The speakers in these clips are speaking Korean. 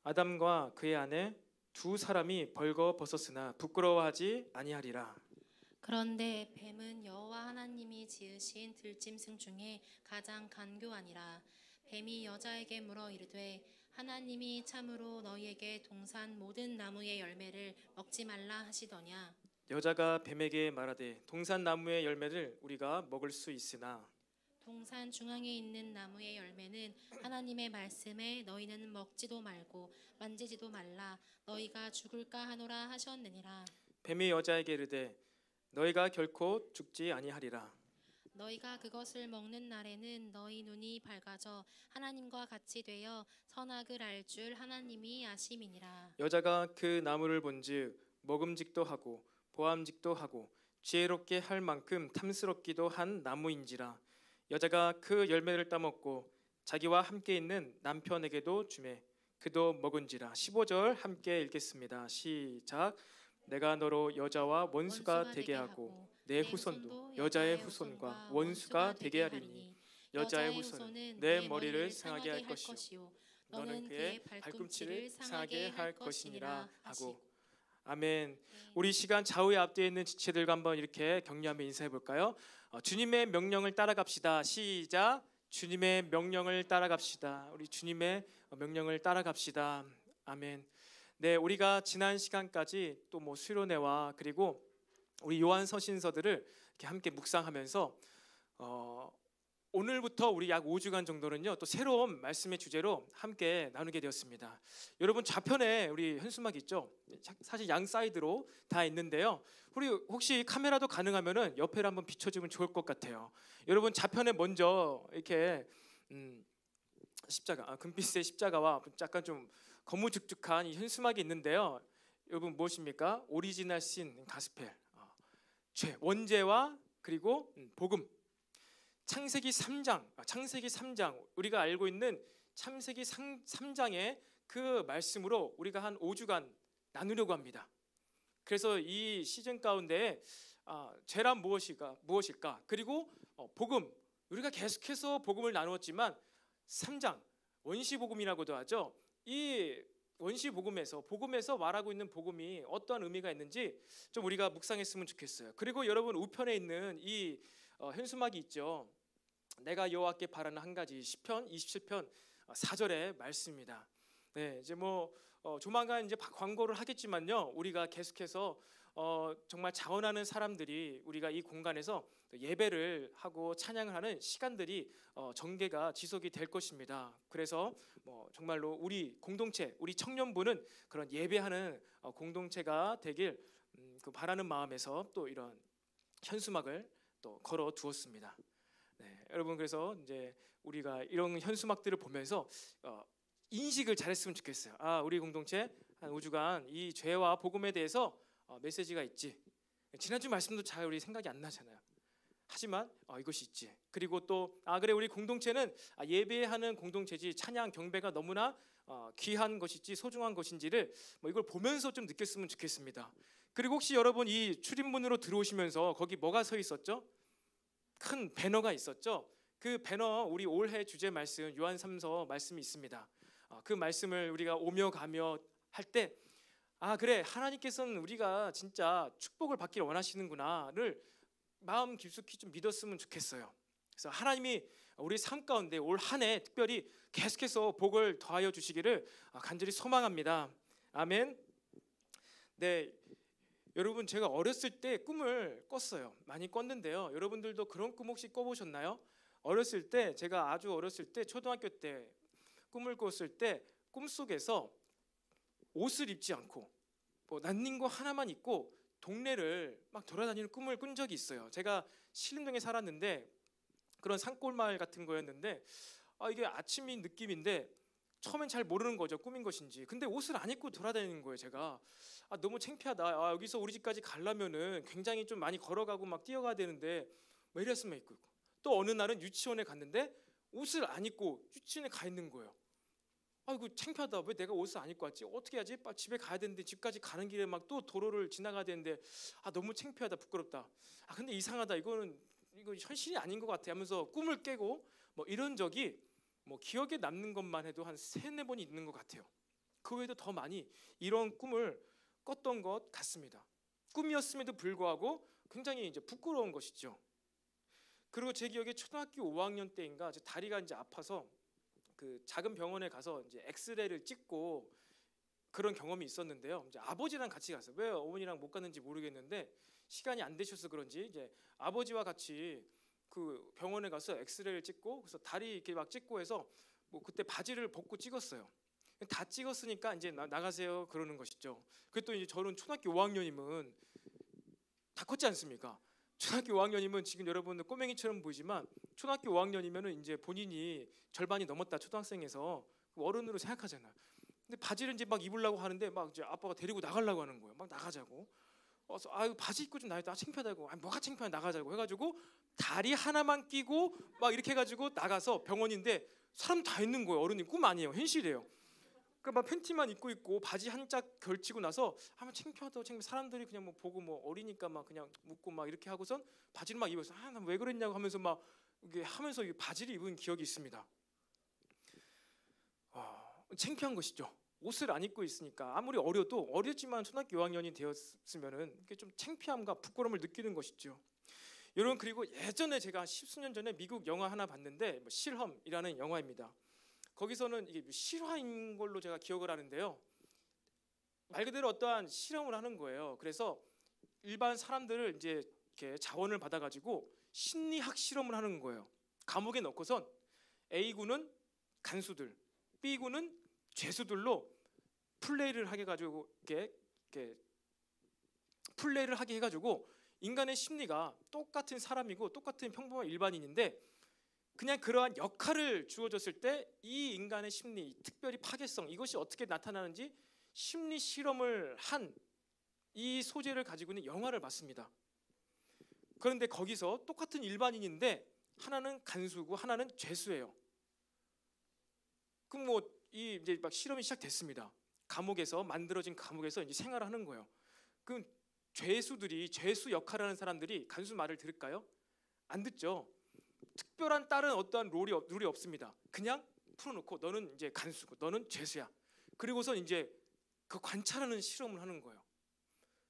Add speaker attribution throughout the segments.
Speaker 1: 아담과 그의 아내 두 사람이 벌거벗었으나 부끄러워하지 아니하리라.
Speaker 2: 그런데 뱀은 여호와 하나님이 지으신 들짐승 중에 가장 간교하니라. 뱀이 여자에게 물어 이르되 하나님이 참으로 너희에게 동산 모든 나무의 열매를 먹지 말라 하시더냐.
Speaker 1: 여자가 뱀에게 말하되 동산 나무의 열매를 우리가 먹을 수 있으나
Speaker 2: 동산 중앙에 있는 나무의 열매는 하나님의 말씀에 너희는 먹지도 말고 만지지도 말라 너희가 죽을까 하노라 하셨느니라.
Speaker 1: 뱀이 여자에게 이르되 너희가 결코 죽지 아니하리라.
Speaker 2: 너희가 그것을 먹는 날에는 너희 눈이 밝아져 하나님과 같이 되어 선악을 알 줄 하나님이 아심이니라.
Speaker 1: 여자가 그 나무를 본즉 먹음직도 하고 보암직도 하고 지혜롭게 할 만큼 탐스럽기도 한 나무인지라. 여자가 그 열매를 따먹고 자기와 함께 있는 남편에게도 주매 그도 먹은지라. 15절 함께 읽겠습니다. 시작. 내가 너로 여자와 원수가 되게 하고 내 후손도 여자의 후손과 원수가 되게 하리니 여자의 후손은 내 머리를 상하게 할 것이요 너는 그의 발꿈치를 상하게 할 것이니라 하고. 아멘. 우리 시간 좌우에 앞뒤에 있는 지체들과 한번 이렇게 격려하며 인사해 볼까요? 주님의 명령을 따라갑시다. 시작. 주님의 명령을 따라갑시다. 우리 주님의 명령을 따라갑시다. 아멘. 네, 우리가 지난 시간까지 또 뭐 수련회와 그리고 우리 요한 서신서들을 이렇게 함께 묵상하면서 오늘부터 우리 약 5주간 정도는요 또 새로운 말씀의 주제로 함께 나누게 되었습니다. 여러분 좌편에 우리 현수막 있죠? 사실 양 사이드로 다 있는데요. 우리 혹시 카메라도 가능하면은 옆에를 한번 비춰주면 좋을 것 같아요. 여러분 좌편에 먼저 이렇게 십자가, 금빛의 십자가와 약간 좀 거무죽죽한 이 현수막이 있는데요. 여러분 무엇입니까? 오리지널 신 가스펠, 죄 원죄와 그리고 복음. 창세기 3장 우리가 알고 있는 창세기 3장의 그 말씀으로 우리가 한 5주간 나누려고 합니다. 그래서 이 시즌 가운데 죄란 무엇일까? 그리고 복음, 우리가 계속해서 복음을 나누었지만 3장 원시복음이라고도 하죠. 이 복음에서 말하고 있는 복음이 어떠한 의미가 있는지 좀 우리가 묵상했으면 좋겠어요. 그리고 여러분 우편에 있는 이 현수막이 있죠. 내가 여호와께 바라는 한 가지 시편 27편 4절의 말씀입니다. 네, 이제 뭐 조만간 이제 광고를 하겠지만요. 우리가 계속해서 정말 자원하는 사람들이 우리가 이 공간에서 예배를 하고 찬양을 하는 시간들이 전개가 지속이 될 것입니다. 그래서 뭐 정말로 우리 공동체, 우리 청년부는 그런 예배하는 공동체가 되길 그 바라는 마음에서 또 이런 현수막을 또 걸어 두었습니다. 네, 여러분 그래서 이제 우리가 이런 현수막들을 보면서 인식을 잘했으면 좋겠어요. 우리 공동체 한 5주간 이 죄와 복음에 대해서 메시지가 있지. 지난주 말씀도 잘 우리 생각이 안 나잖아요. 하지만 이것이 있지. 그리고 또 그래 우리 공동체는 예배하는 공동체지 찬양 경배가 너무나 귀한 것이지 소중한 것인지를 이걸 보면서 좀 느꼈으면 좋겠습니다. 그리고 혹시 여러분 이 출입문으로 들어오시면서 거기 뭐가 서 있었죠? 큰 배너가 있었죠. 그 배너 우리 올해 주제 말씀 요한 3서 말씀이 있습니다. 그 말씀을 우리가 오며 가며 할 때 그래 하나님께서는 우리가 진짜 축복을 받기를 원하시는구나를 마음 깊숙이 좀 믿었으면 좋겠어요. 그래서 하나님이 우리 삶 가운데 올 한 해 특별히 계속해서 복을 더하여 주시기를 간절히 소망합니다. 아멘. 네, 여러분 제가 어렸을 때 꿈을 꿨어요. 많이 꿨는데요. 여러분들도 그런 꿈 혹시 꿔보셨나요? 어렸을 때 제가 아주 어렸을 때 초등학교 때 꿈을 꿨을 때 꿈속에서 옷을 입지 않고 난닝구 하나만 입고 동네를 막 돌아다니는 꿈을 꾼 적이 있어요. 제가 신림동에 살았는데 그런 산골 마을 같은 거였는데 이게 아침인 느낌인데 처음엔 잘 모르는 거죠. 꿈인 것인지. 근데 옷을 안 입고 돌아다니는 거예요. 제가 너무 창피하다. 여기서 우리 집까지 가려면은 굉장히 좀 많이 걸어가고 막 뛰어가야 되는데 뭐 이랬으면 있고. 또 어느 날은 유치원에 갔는데 옷을 안 입고 유치원에 가 있는 거예요. 이거 창피하다. 왜 내가 옷을 안 입고 왔지? 어떻게 하지? 집에 가야 되는데 집까지 가는 길에 막 또 도로를 지나가야 되는데 너무 창피하다. 부끄럽다. 근데 이상하다. 이거 현실이 아닌 것 같아 하면서 꿈을 깨고 이런 적이 기억에 남는 것만 해도 한 3-4번이 있는 것 같아요. 그 외에도 더 많이 이런 꿈을 꿨던 것 같습니다. 꿈이었음에도 불구하고 굉장히 이제 부끄러운 것이죠. 그리고 제 기억에 초등학교 5학년 때인가 제 다리가 이제 아파서 그 작은 병원에 가서 이제 엑스레이를 찍고 그런 경험이 있었는데요. 이제 아버지랑 같이 갔어요. 왜 어머니랑 못 갔는지 모르겠는데 시간이 안 되셔서 그런지 이제 아버지와 같이 그 병원에 가서 엑스레이를 찍고 그래서 다리 이렇게 막 찍고 해서 뭐 그때 바지를 벗고 찍었어요. 다 찍었으니까 이제 나가세요 그러는 것이죠. 그또 이제 저는 초등학교 5학년이면 다 컸지 않습니까? 초등학교 5학년이면 지금 여러분들 꼬맹이처럼 보이지만 초등학교 5학년이면은 이제 본인이 절반이 넘었다 초등학생에서 어른으로 생각하잖아요. 근데 바지를 이제 막 입으려고 하는데 막 이제 아빠가 데리고 나가려고 하는 거예요. 막 나가자고. 그래서 이거 바지 입고 좀 나가자. 창피하다고. 아니 뭐가 창피해 나가자고 해가지고 다리 하나만 끼고 막 이렇게 해가지고 나가서 병원인데 사람 다 있는 거예요. 어른이 꿈 아니에요. 현실이에요. 그러니까 막 팬티만 입고 있고 바지 한 짝 걸치고 나서 아마 창피하다고 사람들이 그냥 뭐 보고 뭐 어리니까 막 그냥 묻고 막 이렇게 하고선 바지를 막 입어서 나 왜 그랬냐고 하면서 막 이게 하면서 바지를 입은 기억이 있습니다. 창피한 것이죠. 옷을 안 입고 있으니까 아무리 어렸지만 초등학교 6학년이 되었으면은 이게 좀 창피함과 부끄러움을 느끼는 것이죠. 여러분 그리고 예전에 제가 십수년 전에 미국 영화 하나 봤는데 실험이라는 영화입니다. 거기서는 이게 실화인 걸로 제가 기억을 하는데요. 말 그대로 어떠한 실험을 하는 거예요. 그래서 일반 사람들을 이제 이렇게 자원을 받아가지고 심리학 실험을 하는 거예요. 감옥에 넣고선 A군은 간수들, B군은 죄수들로 플레이를 하게 해가지고 이렇게 플레이를 하게 해가지고 인간의 심리가 똑같은 사람이고 똑같은 평범한 일반인인데 그냥 그러한 역할을 주어졌을 때 이 인간의 심리, 특별히 파괴성 이것이 어떻게 나타나는지 심리 실험을 한 이 소재를 가지고 있는 영화를 봤습니다. 그런데 거기서 똑같은 일반인인데 하나는 간수고 하나는 죄수예요. 그럼 뭐 이제 막 실험이 시작됐습니다. 감옥에서 만들어진 감옥에서 이제 생활을 하는 거예요. 그럼 죄수들이 죄수 역할을 하는 사람들이 간수 말을 들을까요? 안 듣죠. 특별한 다른 어떠한 룰이 없습니다. 그냥 풀어놓고 너는 이제 간수고 너는 죄수야. 그리고서 이제 그 관찰하는 실험을 하는 거예요.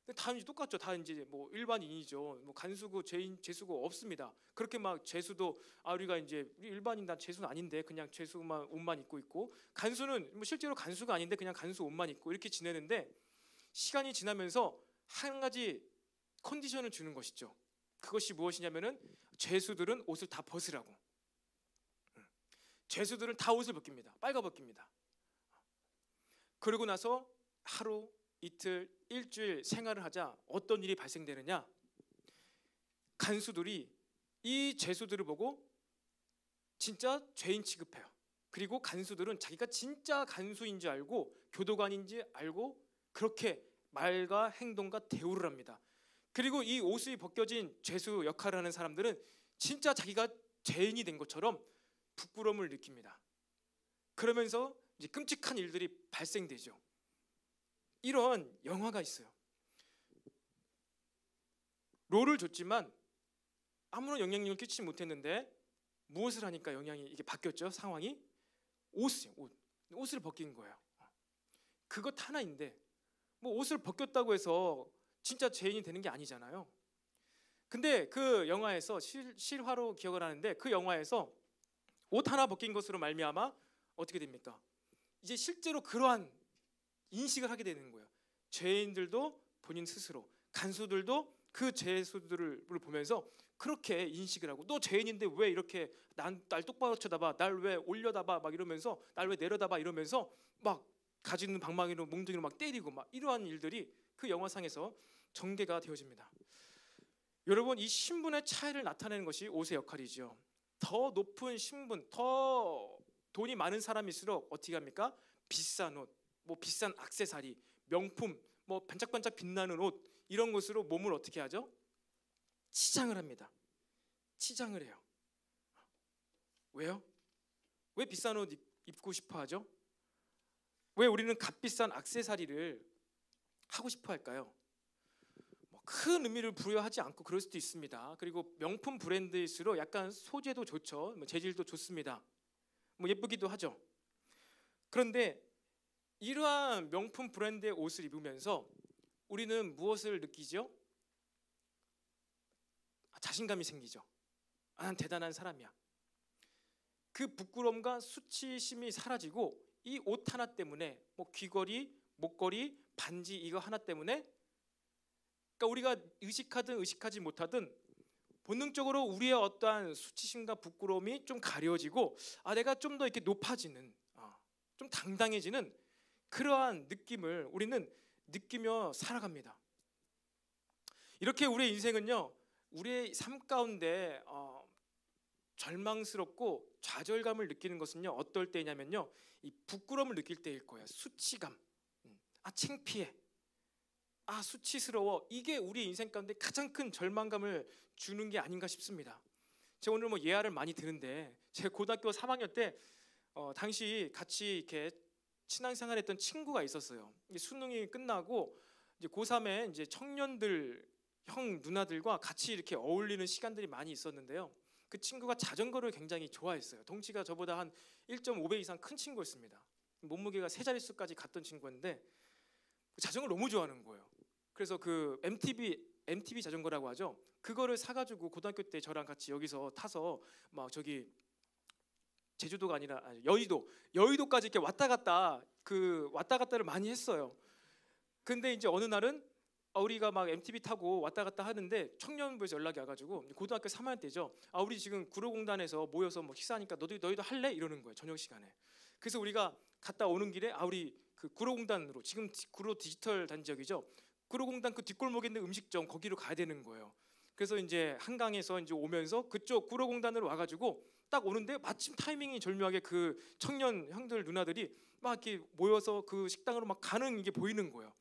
Speaker 1: 근데 다 이제 똑같죠. 다 이제 뭐 일반인이죠. 뭐 간수고 죄수고 없습니다. 그렇게 막 죄수도 우리가 이제 일반인 난 죄수는 아닌데 그냥 죄수만 옷만 입고 있고 간수는 뭐 실제로 간수가 아닌데 그냥 간수 옷만 입고 이렇게 지내는데 시간이 지나면서 한 가지 컨디션을 주는 것이죠. 그것이 무엇이냐면은 죄수들은 옷을 다 벗으라고. 죄수들은 다 옷을 벗깁니다. 빨가 벗깁니다. 그러고 나서 하루, 이틀, 일주일 생활을 하자 어떤 일이 발생되느냐? 간수들이 이 죄수들을 보고 진짜 죄인 취급해요. 그리고 간수들은 자기가 진짜 간수인 줄 알고 교도관인지 알고 그렇게 말과 행동과 대우를 합니다. 그리고 이 옷이 벗겨진 죄수 역할을 하는 사람들은 진짜 자기가 죄인이 된 것처럼 부끄러움을 느낍니다. 그러면서 이제 끔찍한 일들이 발생되죠. 이런 영화가 있어요. 롤을 줬지만 아무런 영향력을 끼치지 못했는데 무엇을 하니까 영향이 이게 바뀌었죠? 상황이 옷을 벗긴 거예요. 그것 하나인데 뭐 옷을 벗겼다고 해서 진짜 죄인이 되는 게 아니잖아요. 근데 그 영화에서 실화로 기억을 하는데 그 영화에서 옷 하나 벗긴 것으로 말미암아 어떻게 됩니까? 이제 실제로 그러한 인식을 하게 되는 거예요. 죄인들도 본인 스스로, 간수들도 그 죄수들을 보면서 그렇게 인식을 하고 너 죄인인데 왜 이렇게 날 똑바로 쳐다봐, 날 왜 올려다봐 막 이러면서 날 왜 내려다봐 이러면서 막 가지는 방망이로 몽둥이로 막 때리고 막 이러한 일들이 그 영화상에서 전개가 되어집니다. 여러분 이 신분의 차이를 나타내는 것이 옷의 역할이죠. 더 높은 신분, 더 돈이 많은 사람일수록 어떻게 합니까? 비싼 옷, 뭐 비싼 액세서리, 명품, 뭐 반짝반짝 빛나는 옷 이런 것으로 몸을 어떻게 하죠? 치장을 합니다. 치장을 해요. 왜요? 왜 비싼 옷 입고 싶어 하죠? 왜 우리는 값비싼 액세서리를 하고 싶어 할까요? 뭐 큰 의미를 부여하지 않고 그럴 수도 있습니다. 그리고 명품 브랜드일수록 약간 소재도 좋죠. 뭐 재질도 좋습니다. 뭐 예쁘기도 하죠. 그런데 이러한 명품 브랜드의 옷을 입으면서 우리는 무엇을 느끼죠? 자신감이 생기죠. 난 대단한 사람이야. 그 부끄러움과 수치심이 사라지고 이 옷 하나 때문에 뭐 귀걸이, 목걸이, 반지 이거 하나 때문에 그러니까 우리가 의식하든 의식하지 못하든 본능적으로 우리의 어떠한 수치심과 부끄러움이 좀 가려지고 내가 좀 더 이렇게 높아지는 좀 당당해지는 그러한 느낌을 우리는 느끼며 살아갑니다. 이렇게 우리의 인생은요, 우리의 삶 가운데 절망스럽고 좌절감을 느끼는 것은요 어떨 때냐면요 이 부끄러움을 느낄 때일 거예요. 수치감, 창피해, 수치스러워. 이게 우리 인생 가운데 가장 큰 절망감을 주는 게 아닌가 싶습니다. 제가 오늘 뭐 예화를 많이 드는데 제가 고등학교 3학년 때 당시 같이 이렇게 신앙생활했던 친구가 있었어요. 수능이 끝나고 이제 고3에 이제 청년들 형 누나들과 같이 이렇게 어울리는 시간들이 많이 있었는데요. 그 친구가 자전거를 굉장히 좋아했어요. 덩치가 저보다 한 1.5배 이상 큰 친구였습니다. 몸무게가 세 자릿수까지 갔던 친구인데 자전거를 너무 좋아하는 거예요. 그래서 그 MTB 자전거라고 하죠. 그거를 사가지고 고등학교 때 저랑 같이 여기서 타서 막 저기 제주도가 아니라 여의도까지 이렇게 왔다 갔다를 많이 했어요. 근데 이제 어느 날은 우리가 막 MTB 타고 왔다 갔다 하는데 청년부에서 연락이 와가지고 고등학교 3학년 때죠. 우리 지금 구로공단에서 모여서 뭐 식사하니까 너희도 할래? 이러는 거예요. 저녁 시간에. 그래서 우리가 갔다 오는 길에 우리 그 구로공단으로 지금 구로 디지털 단지역이죠. 구로공단 그 뒷골목에 있는 음식점 거기로 가야 되는 거예요. 그래서 이제 한강에서 이제 오면서 그쪽 구로공단으로 와가지고 딱 오는데 마침 타이밍이 절묘하게 그 청년 형들 누나들이 막 이렇게 모여서 그 식당으로 막 가는 게 보이는 거예요.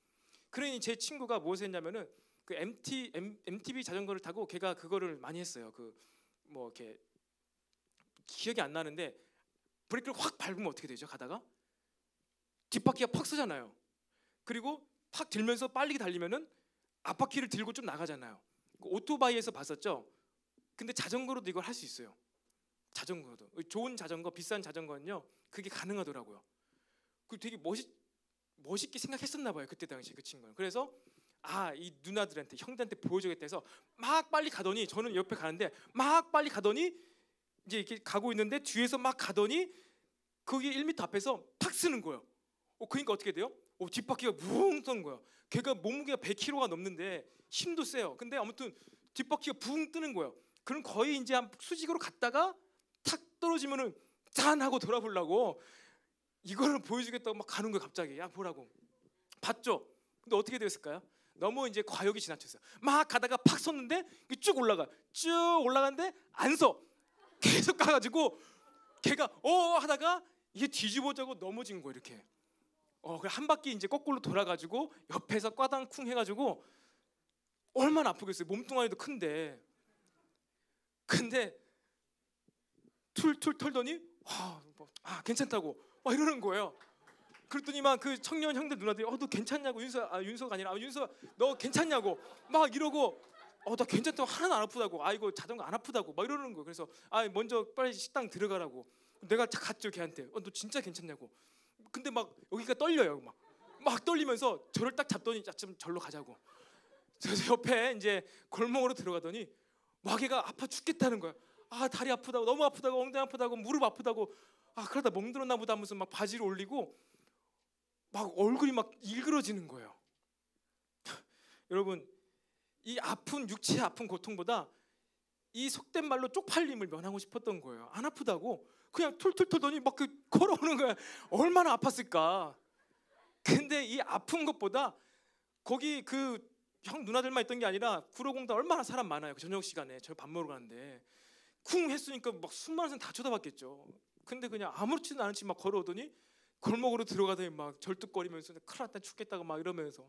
Speaker 1: 그러니 제 친구가 무엇을 했냐면은 그 MTB 자전거를 타고 걔가 그거를 많이 했어요. 그 뭐 이렇게 기억이 안 나는데 브레이크를 확 밟으면 어떻게 되죠? 가다가 뒷바퀴가 팍 서잖아요. 그리고 팍 들면서 빨리 달리면은 앞바퀴를 들고 좀 나가잖아요. 오토바이에서 봤었죠. 근데 자전거로도 이걸 할 수 있어요. 자전거도 좋은 자전거, 비싼 자전거는요 그게 가능하더라고요. 그 되게 멋있게 생각했었나 봐요 그때 당시 그 친구는. 그래서 이 누나들한테 형들한테 보여주겠다 해서 막 빨리 가더니 저는 옆에 가는데 막 빨리 가더니 이제 이렇게 가고 있는데 뒤에서 막 가더니 거기 1m 앞에서 팍 쓰는 거예요. 그러니까 어떻게 돼요? 뒷바퀴가 붕 뜨는 거예요. 걔가 몸무게가 100kg가 넘는데 힘도 세요. 근데 아무튼 뒷바퀴가 붕 뜨는 거예요. 그럼 거의 이제 한 수직으로 갔다가 탁 떨어지면은 짠 하고 돌아보려고 이거를 보여주겠다고 막 가는 거예요. 갑자기 보라고. 봤죠? 근데 어떻게 되었을까요? 너무 이제 과욕이 지나쳤어요. 막 가다가 팍 섰는데 쭉 올라가는데 안 서. 계속 가가지고 걔가 하다가 이게 뒤집어져고 넘어진 거예요. 이렇게. 한 바퀴 이제 거꾸로 돌아가지고 옆에서 꽈당쿵 해가지고 얼마나 아프겠어요. 몸뚱아리도 큰데. 근데 툴툴 털더니 괜찮다고 이러는 거예요. 그랬더니 막 그 청년 형들 누나들이 너 괜찮냐고 윤서가 아니라 윤서 너 괜찮냐고 막 이러고 나 괜찮다고 하나도 안 아프다고 이거 자전거 안 아프다고 막 이러는 거예요. 그래서 먼저 빨리 식당 들어가라고 내가 갔죠 걔한테. 너 진짜 괜찮냐고. 근데 막 여기가 떨려요. 막 떨리면서 저를 딱 잡더니 좀 절로 가자고. 그래서 옆에 이제 골목으로 들어가더니 막 걔가 아파 죽겠다는 거야. 다리 아프다고, 너무 아프다고, 엉덩이 아프다고, 무릎 아프다고. 그러다 멍들었나 보다 하면서 막 바지를 올리고 막 얼굴이 막 일그러지는 거예요. 여러분, 이 아픈 육체의 아픈 고통보다 이 속된 말로 쪽팔림을 면하고 싶었던 거예요. 안 아프다고 그냥 툴툴 털더니 막 걸어오는 거야. 얼마나 아팠을까. 근데 이 아픈 것보다 거기 그 형 누나들만 있던 게 아니라 구로공단 얼마나 사람 많아요. 그 저녁 시간에 저 밥 먹으러 가는데 쿵 했으니까 막 수많은 사람 다 쳐다봤겠죠. 근데 그냥 아무렇지도 않은 채 막 걸어오더니 골목으로 들어가더니 막 절뚝거리면서 큰일 났다 죽겠다고 막 이러면서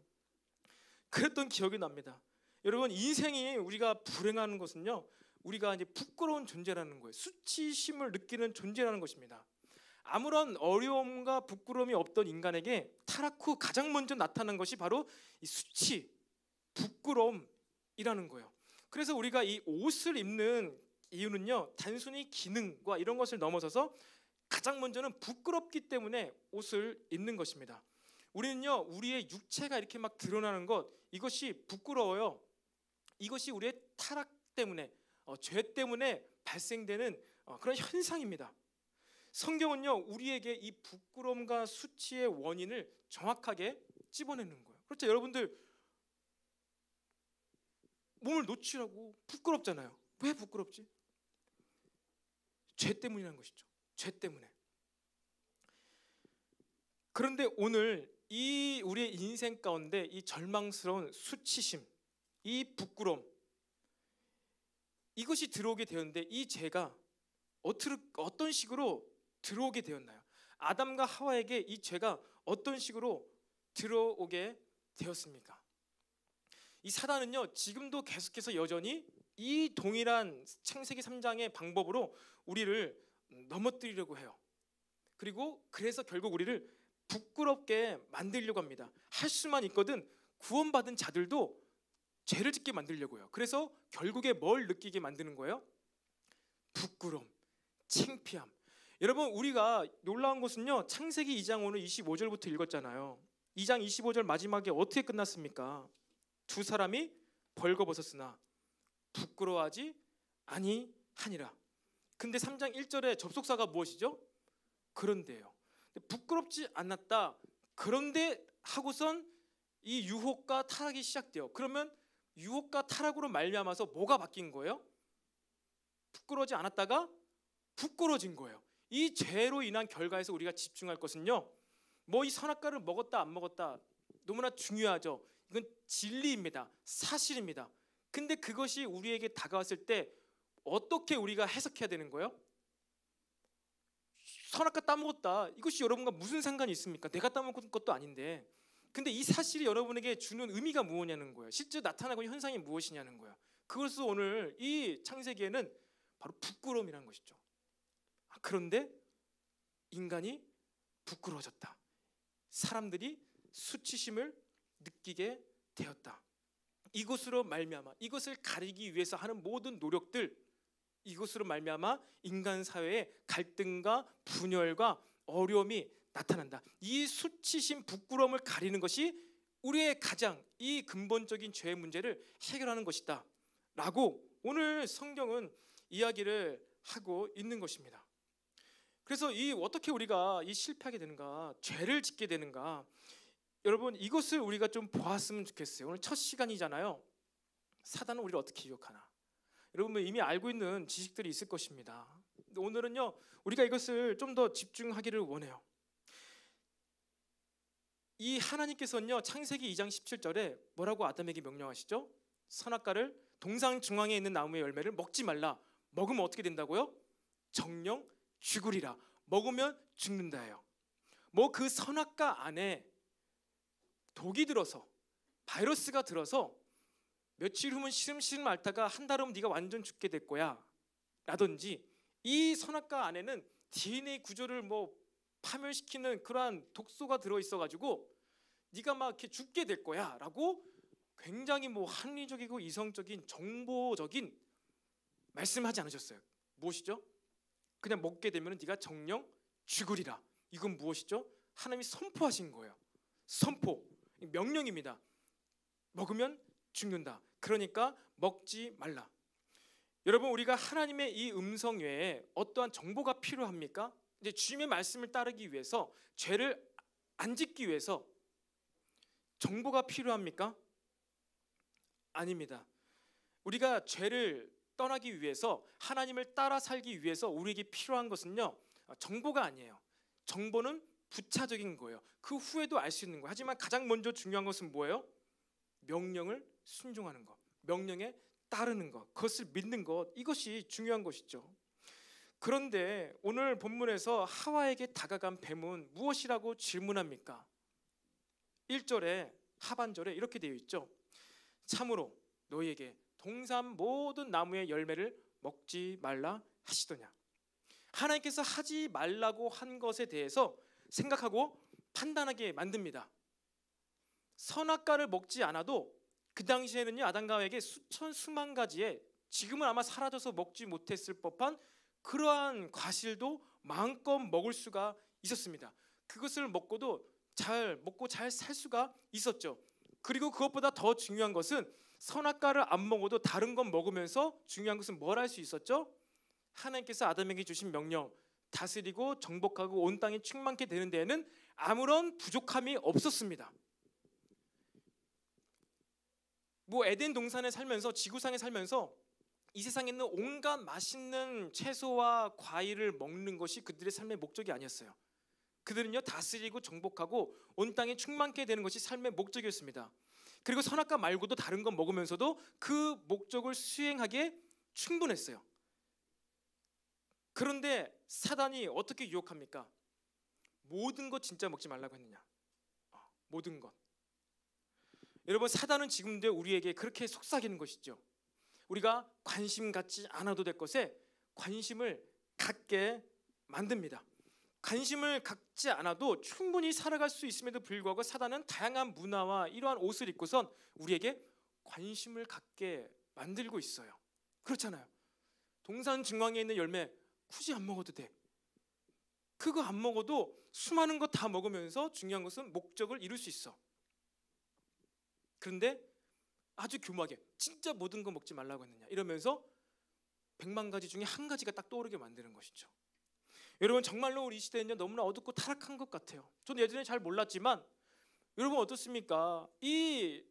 Speaker 1: 그랬던 기억이 납니다. 여러분, 인생이 우리가 불행하는 것은요 우리가 이제 부끄러운 존재라는 거예요. 수치심을 느끼는 존재라는 것입니다. 아무런 어려움과 부끄러움이 없던 인간에게 타락 후 가장 먼저 나타난 것이 바로 이 수치, 부끄러움이라는 거예요. 그래서 우리가 이 옷을 입는 이유는요 단순히 기능과 이런 것을 넘어서서 가장 먼저는 부끄럽기 때문에 옷을 입는 것입니다. 우리는요, 우리의 육체가 이렇게 막 드러나는 것, 이것이 부끄러워요. 이것이 우리의 타락 때문에, 죄 때문에 발생되는 그런 현상입니다. 성경은요, 우리에게 이 부끄러움과 수치의 원인을 정확하게 찝어내는 거예요. 그렇죠? 여러분들 몸을 노출하고 부끄럽잖아요. 왜 부끄럽지? 죄 때문이라는 것이죠. 죄 때문에. 그런데 오늘 이 우리의 인생 가운데 이 절망스러운 수치심, 이 부끄러움, 이것이 들어오게 되었는데 이 죄가 어떤 식으로 들어오게 되었나요? 아담과 하와에게 이 죄가 어떤 식으로 들어오게 되었습니까? 이 사단은요, 지금도 계속해서 여전히 이 동일한 창세기 3장의 방법으로 우리를 넘어뜨리려고 해요. 그리고 그래서 결국 우리를 부끄럽게 만들려고 합니다. 할 수만 있거든 구원받은 자들도 죄를 짓게 만들려고요. 그래서 결국에 뭘 느끼게 만드는 거예요? 부끄러움, 창피함. 여러분, 우리가 놀라운 것은요, 창세기 2장 오늘 25절부터 읽었잖아요. 2장 25절 마지막에 어떻게 끝났습니까? 두 사람이 벌거벗었으나 부끄러워하지 아니하니라. 근데 3장 1절에 접속사가 무엇이죠? 그런데요. 부끄럽지 않았다. 그런데 하고선 이 유혹과 타락이 시작돼요. 그러면 유혹과 타락으로 말미암아서 뭐가 바뀐 거예요? 부끄러워지 않았다가 부끄러워진 거예요. 이 죄로 인한 결과에서 우리가 집중할 것은요, 뭐 이 선악과를 먹었다 안 먹었다 너무나 중요하죠. 이건 진리입니다. 사실입니다. 근데 그것이 우리에게 다가왔을 때 어떻게 우리가 해석해야 되는 거예요? 선악과 따먹었다, 이것이 여러분과 무슨 상관이 있습니까? 내가 따먹은 것도 아닌데. 근데 이 사실이 여러분에게 주는 의미가 무엇이냐는 거예요. 실제 나타나고 있는 현상이 무엇이냐는 거예요. 그것을 오늘 이 창세기에는 바로 부끄러움이라는 것이죠. 그런데 인간이 부끄러워졌다. 사람들이 수치심을 느끼게 되었다. 이것으로 말미암아, 이것을 가리기 위해서 하는 모든 노력들, 이것으로 말미암아 인간 사회에 갈등과 분열과 어려움이 나타난다. 이 수치심, 부끄러움을 가리는 것이 우리의 가장 이 근본적인 죄의 문제를 해결하는 것이다 라고 오늘 성경은 이야기를 하고 있는 것입니다. 그래서 이 어떻게 우리가 이 실패하게 되는가, 죄를 짓게 되는가, 여러분 이것을 우리가 좀 보았으면 좋겠어요. 오늘 첫 시간이잖아요. 사단은 우리를 어떻게 유혹하나, 여러분 이미 알고 있는 지식들이 있을 것입니다. 오늘은요, 우리가 이것을 좀 더 집중하기를 원해요. 이 하나님께서는요, 창세기 2장 17절에 뭐라고 아담에게 명령하시죠? 선악과를 동상 중앙에 있는 나무의 열매를 먹지 말라. 먹으면 어떻게 된다고요? 정령 죽으리라. 먹으면 죽는다예요. 뭐 그 선악과 안에 독이 들어서, 바이러스가 들어서 며칠 후면 시름시름 앓다가 한 달 후면 네가 완전 죽게 될 거야 라든지, 이 선악과 안에는 DNA 구조를 뭐 파멸시키는 그러한 독소가 들어있어가지고 네가 막 이렇게 죽게 될 거야 라고 굉장히 뭐 합리적이고 이성적인 정보적인 말씀하지 않으셨어요. 무엇이죠? 그냥 먹게 되면 네가 정령 죽으리라. 이건 무엇이죠? 하나님이 선포하신 거예요. 선포, 명령입니다. 먹으면 죽는다. 그러니까 먹지 말라. 여러분, 우리가 하나님의 이 음성 외에 어떠한 정보가 필요합니까? 이제 주님의 말씀을 따르기 위해서, 죄를 안 짓기 위해서 정보가 필요합니까? 아닙니다. 우리가 죄를 떠나기 위해서, 하나님을 따라 살기 위해서 우리에게 필요한 것은요, 정보가 아니에요. 정보는 부차적인 거예요. 그 후에도 알 수 있는 거예요. 하지만 가장 먼저 중요한 것은 뭐예요? 명령을 순종하는 것, 명령에 따르는 것, 그것을 믿는 것, 이것이 중요한 것이죠. 그런데 오늘 본문에서 하와에게 다가간 뱀은 무엇이라고 질문합니까? 1절에 하반절에 이렇게 되어 있죠. 참으로 너희에게 동산 모든 나무의 열매를 먹지 말라 하시더냐. 하나님께서 하지 말라고 한 것에 대해서 생각하고 판단하게 만듭니다. 선악과를 먹지 않아도 그 당시에는요, 아담과 하와에게 수천 수만 가지의, 지금은 아마 사라져서 먹지 못했을 법한 그러한 과실도 마음껏 먹을 수가 있었습니다. 그것을 먹고도 잘 먹고 잘 살 수가 있었죠. 그리고 그것보다 더 중요한 것은 선악과를 안 먹어도 다른 건 먹으면서 중요한 것은 뭘 할 수 있었죠? 하나님께서 아담에게 주신 명령, 다스리고 정복하고 온 땅이 충만케 되는 데에는 아무런 부족함이 없었습니다. 뭐 에덴 동산에 살면서, 지구상에 살면서 이 세상에 있는 온갖 맛있는 채소와 과일을 먹는 것이 그들의 삶의 목적이 아니었어요. 그들은요, 다스리고 정복하고 온 땅이 충만케 되는 것이 삶의 목적이었습니다. 그리고 선악과 말고도 다른 건 먹으면서도 그 목적을 수행하기에 충분했어요. 그런데 사단이 어떻게 유혹합니까? 모든 것 진짜 먹지 말라고 했느냐? 모든 것. 여러분, 사단은 지금도 우리에게 그렇게 속삭이는 것이죠. 우리가 관심 갖지 않아도 될 것에 관심을 갖게 만듭니다. 관심을 갖지 않아도 충분히 살아갈 수 있음에도 불구하고 사단은 다양한 문화와 이러한 옷을 입고선 우리에게 관심을 갖게 만들고 있어요. 그렇잖아요. 동산 중앙에 있는 열매 굳이 안 먹어도 돼. 그거 안 먹어도 수많은 거 다 먹으면서 중요한 것은 목적을 이룰 수 있어. 그런데 아주 교묘하게 진짜 모든 거 먹지 말라고 했느냐 이러면서 100만 가지 중에 한 가지가 딱 떠오르게 만드는 것이죠. 여러분, 정말로 우리 시대는 너무나 어둡고 타락한 것 같아요. 저는 예전에 잘 몰랐지만 여러분 어떻습니까? 이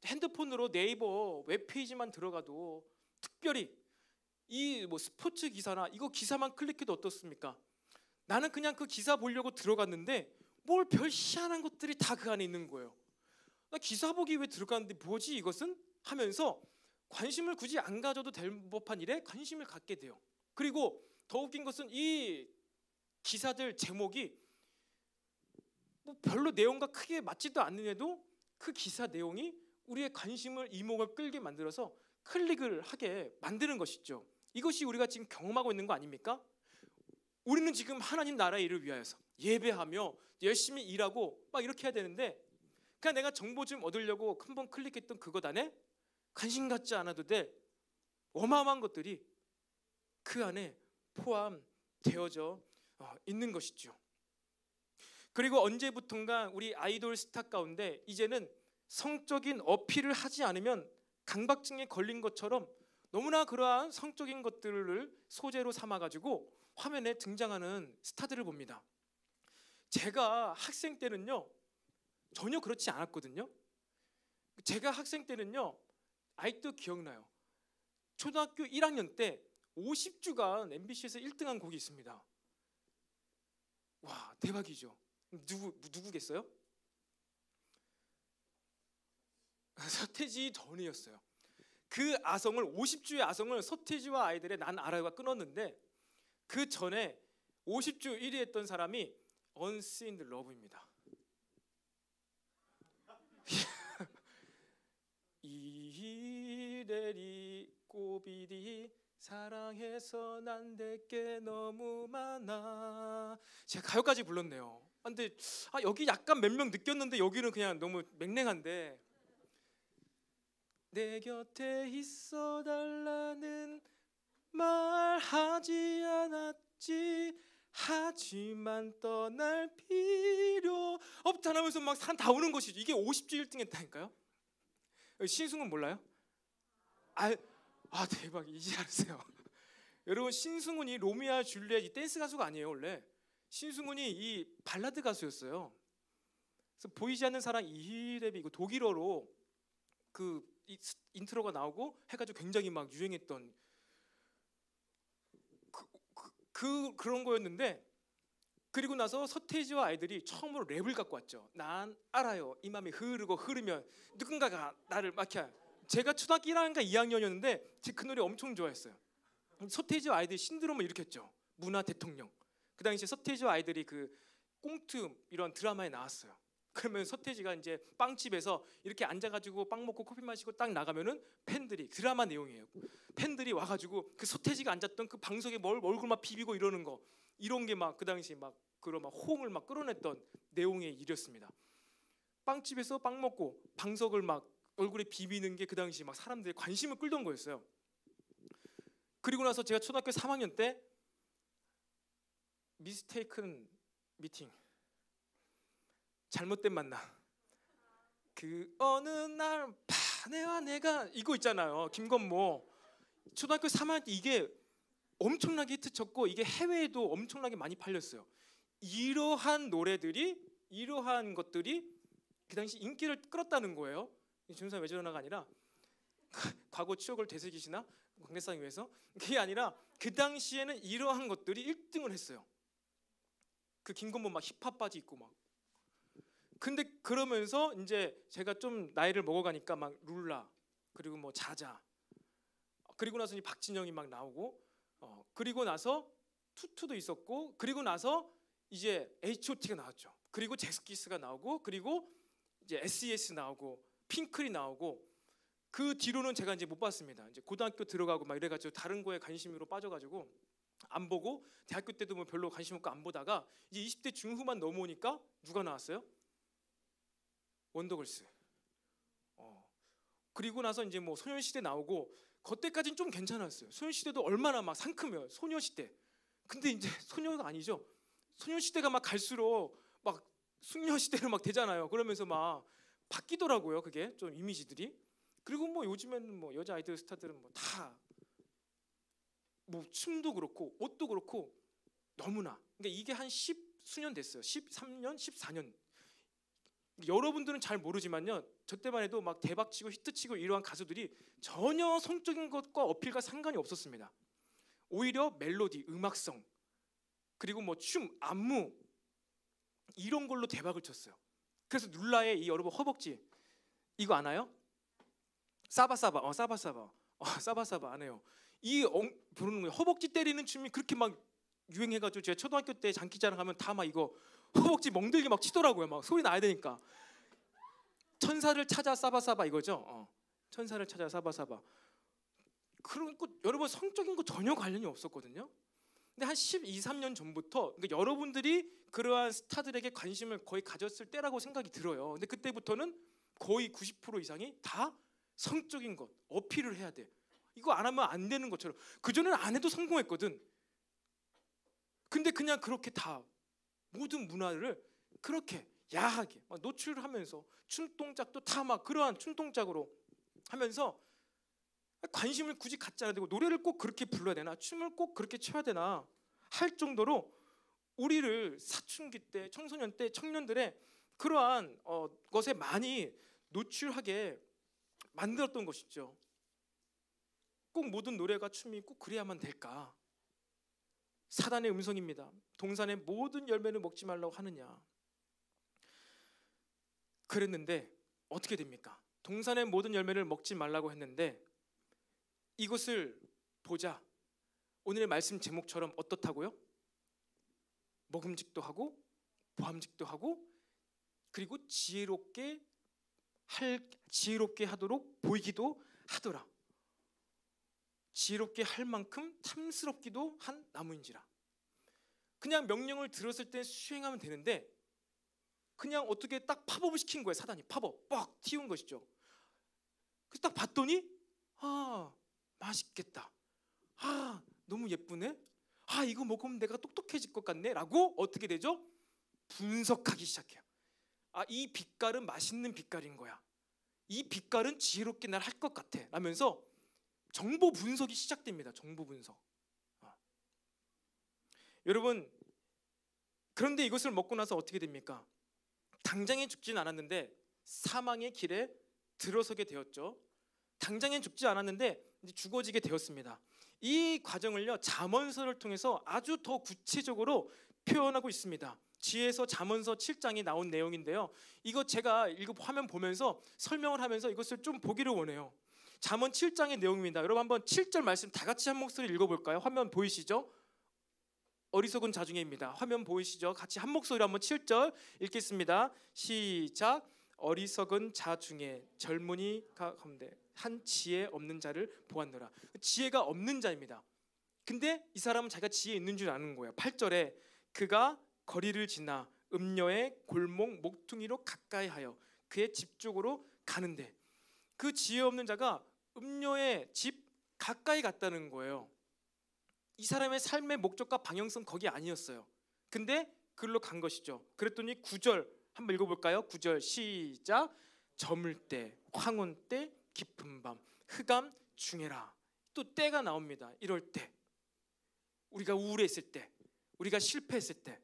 Speaker 1: 핸드폰으로 네이버 웹페이지만 들어가도 특별히 이 뭐 스포츠 기사나 이거 기사만 클릭해도 어떻습니까? 나는 그냥 그 기사 보려고 들어갔는데 뭘 별 희한한 것들이 다 그 안에 있는 거예요. 나 기사 보기 왜 들어갔는데 뭐지 이것은? 하면서 관심을 굳이 안 가져도 될 법한 일에 관심을 갖게 돼요. 그리고 더 웃긴 것은 이 기사들 제목이 뭐 별로 내용과 크게 맞지도 않는데도 그 기사 내용이 우리의 관심을 이목을 끌게 만들어서 클릭을 하게 만드는 것이죠. 이것이 우리가 지금 경험하고 있는 거 아닙니까? 우리는 지금 하나님 나라의 일을 위하여서 예배하며 열심히 일하고 막 이렇게 해야 되는데 그냥 내가 정보 좀 얻으려고 한번 클릭했던 그것 안에 관심 갖지 않아도 될 어마어마한 것들이 그 안에 포함되어져 있는 것이죠. 그리고 언제부턴가 우리 아이돌 스타 가운데 이제는 성적인 어필을 하지 않으면 강박증에 걸린 것처럼 너무나 그러한 성적인 것들을 소재로 삼아가지고 화면에 등장하는 스타들을 봅니다. 제가 학생 때는요 전혀 그렇지 않았거든요. 제가 학생 때는요 아직도 기억나요. 초등학교 1학년 때 50주간 MBC에서 1등한 곡이 있습니다. 와, 대박이죠. 누구겠어요? 서태지 전이었어요. 그 아성을 50주의 아성을 서태지와 아이들의 난 알아요가 끊었는데 그 전에 50주 1위 했던 사람이 Unseen Love입니다. 이래리 꼬비리 사랑해서 난 될 게 너무 많아. 제가 가요까지 불렀네요. 근데 여기 약간 몇 명 느꼈는데 여기는 그냥 너무 맹랭한데 내 곁에 있어 달라는 말하지 않았지 하지만 떠날 필요 없다면서 막 산 다 우는 것이죠. 이게 50주 1등 했다니까요. 신승훈 몰라요? 대박, 이제 알았어요. 여러분, 신승훈이 로미오와 줄리엣 이 댄스 가수가 아니에요. 원래 신승훈이 이 발라드 가수였어요. 그래서 보이지 않는 사랑 이랩이 이거 독일어로 그 인트로가 나오고 해가지고 굉장히 막 유행했던 그런 거였는데 그리고 나서 서태지와 아이들이 처음으로 랩을 갖고 왔죠. 난 알아요. 이 맘이 흐르면 누군가가 나를 막혀. 제가 초등학교 1학년인가 2학년이었는데 제가 그 노래 엄청 좋아했어요. 서태지와 아이들이 신드롬을 일으켰죠. 문화 대통령. 그 당시에 서태지와 아이들이 그 꽁트 이런 드라마에 나왔어요. 그러면 서태지가 이제 빵집에서 이렇게 앉아가지고 빵 먹고 커피 마시고 딱 나가면은 팬들이 드라마 내용이에요. 팬들이 와가지고 그 서태지가 앉았던 그 방석에 얼굴 막 비비고 이러는 거 이런 게 막 그 당시 막 그런 막 호응을 막 끌어냈던 내용의 일이었습니다. 빵집에서 빵 먹고 방석을 막 얼굴에 비비는 게 그 당시 막 사람들의 관심을 끌던 거였어요. 그리고 나서 제가 초등학교 3학년 때 미스테이큰 미팅 잘못된 만남. 그 어느 날 파네와 내가 이거 있잖아요. 김건모. 초등학교 3학년 때 이게 엄청나게 히트쳤고 이게 해외에도 엄청나게 많이 팔렸어요. 이러한 노래들이 이러한 것들이 그 당시 인기를 끌었다는 거예요. 준사 왜 저러나가 아니라 과거 추억을 되새기시나 관계상 위해서 그게 아니라 그 당시에는 이러한 것들이 1등을 했어요. 그 김건모 막 힙합 바지 입고 막. 근데 그러면서 이제 제가 좀 나이를 먹어가니까 막 룰라 그리고 뭐 자자 그리고 나서 이 박진영이 막 나오고 그리고 나서 투투도 있었고 그리고 나서 이제 H.O.T가 나왔죠. 그리고 잭스키스가 나오고 그리고 이제 S.E.S 나오고 핑클이 나오고 그 뒤로는 제가 이제 못 봤습니다. 이제 고등학교 들어가고 막 이래가지고 다른 거에 관심으로 빠져가지고 안 보고 대학교 때도 뭐 별로 관심 없고 안 보다가 이제 20대 중후반 넘어오니까 누가 나왔어요? 원더걸스. 그리고 나서 이제 뭐 소녀시대 나오고 그때까지는 좀 괜찮았어요. 소녀시대도 얼마나 막 상큼해요. 소녀시대. 근데 이제 소녀가 아니죠. 소녀시대가 막 갈수록 막 숙녀시대로 막 되잖아요. 그러면서 막 바뀌더라고요. 그게 좀 이미지들이. 그리고 뭐 요즘에는 뭐 여자 아이돌 스타들은 뭐 다 뭐 춤도 그렇고 옷도 그렇고 너무나. 그러니까 이게 한 10수년 됐어요. 13년, 14년. 여러분들은 잘 모르지만요. 저 때만 해도 막 대박치고 히트치고 이러한 가수들이 전혀 성적인 것과 어필과 상관이 없었습니다. 오히려 멜로디, 음악성 그리고 뭐 춤, 안무 이런 걸로 대박을 쳤어요. 그래서 룰라의 이 여러분 허벅지 이거 아나요? 사바사바, 사바사바, 사바사바 아네요. 이 부르는 거예요. 허벅지 때리는 춤이 그렇게 막 유행해가지고 제가 초등학교 때 장기자랑 하면 다 막 이거 허벅지 멍들게 막 치더라고요. 막 소리 나야 되니까. 천사를 찾아 사바사바 이거죠. 천사를 찾아 사바사바. 그런 거 여러분 성적인 거 전혀 관련이 없었거든요. 근데 한 12, 13년 전부터 그러니까 여러분들이 그러한 스타들에게 관심을 거의 가졌을 때라고 생각이 들어요. 근데 그때부터는 거의 90% 이상이 다 성적인 것, 어필을 해야 돼. 이거 안 하면 안 되는 것처럼. 그전에는 안 해도 성공했거든. 근데 그냥 그렇게 다 모든 문화를 그렇게 야하게 막 노출하면서 춤 동작도 다 막 그러한 춤 동작으로 하면서 관심을 굳이 갖지 않아도 되고 노래를 꼭 그렇게 불러야 되나 춤을 꼭 그렇게 춰야 되나 할 정도로 우리를 사춘기 때 청소년 때 청년들의 그러한 것에 많이 노출하게 만들었던 것이죠. 꼭 모든 노래가 춤이 꼭 그래야만 될까? 사단의 음성입니다. 동산의 모든 열매를 먹지 말라고 하느냐. 그랬는데 어떻게 됩니까? 동산의 모든 열매를 먹지 말라고 했는데 이것을 보자. 오늘의 말씀 제목처럼 어떻다고요? 먹음직도 하고 보암직도 하고 그리고 지혜롭게 하도록 보이기도 하더라. 지혜롭게 할 만큼 탐스럽기도 한 나무인지라. 그냥 명령을 들었을 때 수행하면 되는데 그냥 어떻게 딱 팝업을 시킨 거예요. 사단이 팝업 빡 튀운 것이죠. 그래서 딱 봤더니 맛있겠다. 너무 예쁘네. 이거 먹으면 내가 똑똑해질 것 같네 라고 어떻게 되죠? 분석하기 시작해요. 이 빛깔은 맛있는 빛깔인 거야. 이 빛깔은 지혜롭게 날 할 것 같아 라면서 정보 분석이 시작됩니다. 정보 분석. 여러분 그런데 이것을 먹고 나서 어떻게 됩니까? 당장에 죽진 않았는데 사망의 길에 들어서게 되었죠. 당장엔 죽지 않았는데 이제 죽어지게 되었습니다. 이 과정을요 잠언서를 통해서 아주 더 구체적으로 표현하고 있습니다. 지혜서 잠언서 7장이 나온 내용인데요. 이거 제가 화면 보면서 설명을 하면서 이것을 좀 보기를 원해요. 잠언 7장의 내용입니다. 여러분 한번 7절 말씀 다 같이 한 목소리 읽어볼까요? 화면 보이시죠? 어리석은 자중에입니다. 화면 보이시죠? 같이 한 목소리로 한번 7절 읽겠습니다. 시작. 어리석은 자 중에 젊은이가 가운데 한 지혜 없는 자를 보았노라. 지혜가 없는 자입니다. 근데 이 사람은 자기가 지혜 있는 줄 아는 거예요. 8절에 그가 거리를 지나 음녀의 골목 목퉁이로 가까이 하여 그의 집 쪽으로 가는데 그 지혜 없는 자가 음녀의 집 가까이 갔다는 거예요. 이 사람의 삶의 목적과 방향성 거기 아니었어요. 근데 그걸로 간 것이죠. 그랬더니 9절 한번 읽어볼까요? 9절 시작. 저물 때, 황혼 때, 깊은 밤, 흑암 중에라. 또 때가 나옵니다. 이럴 때, 우리가 우울했을 때, 우리가 실패했을 때,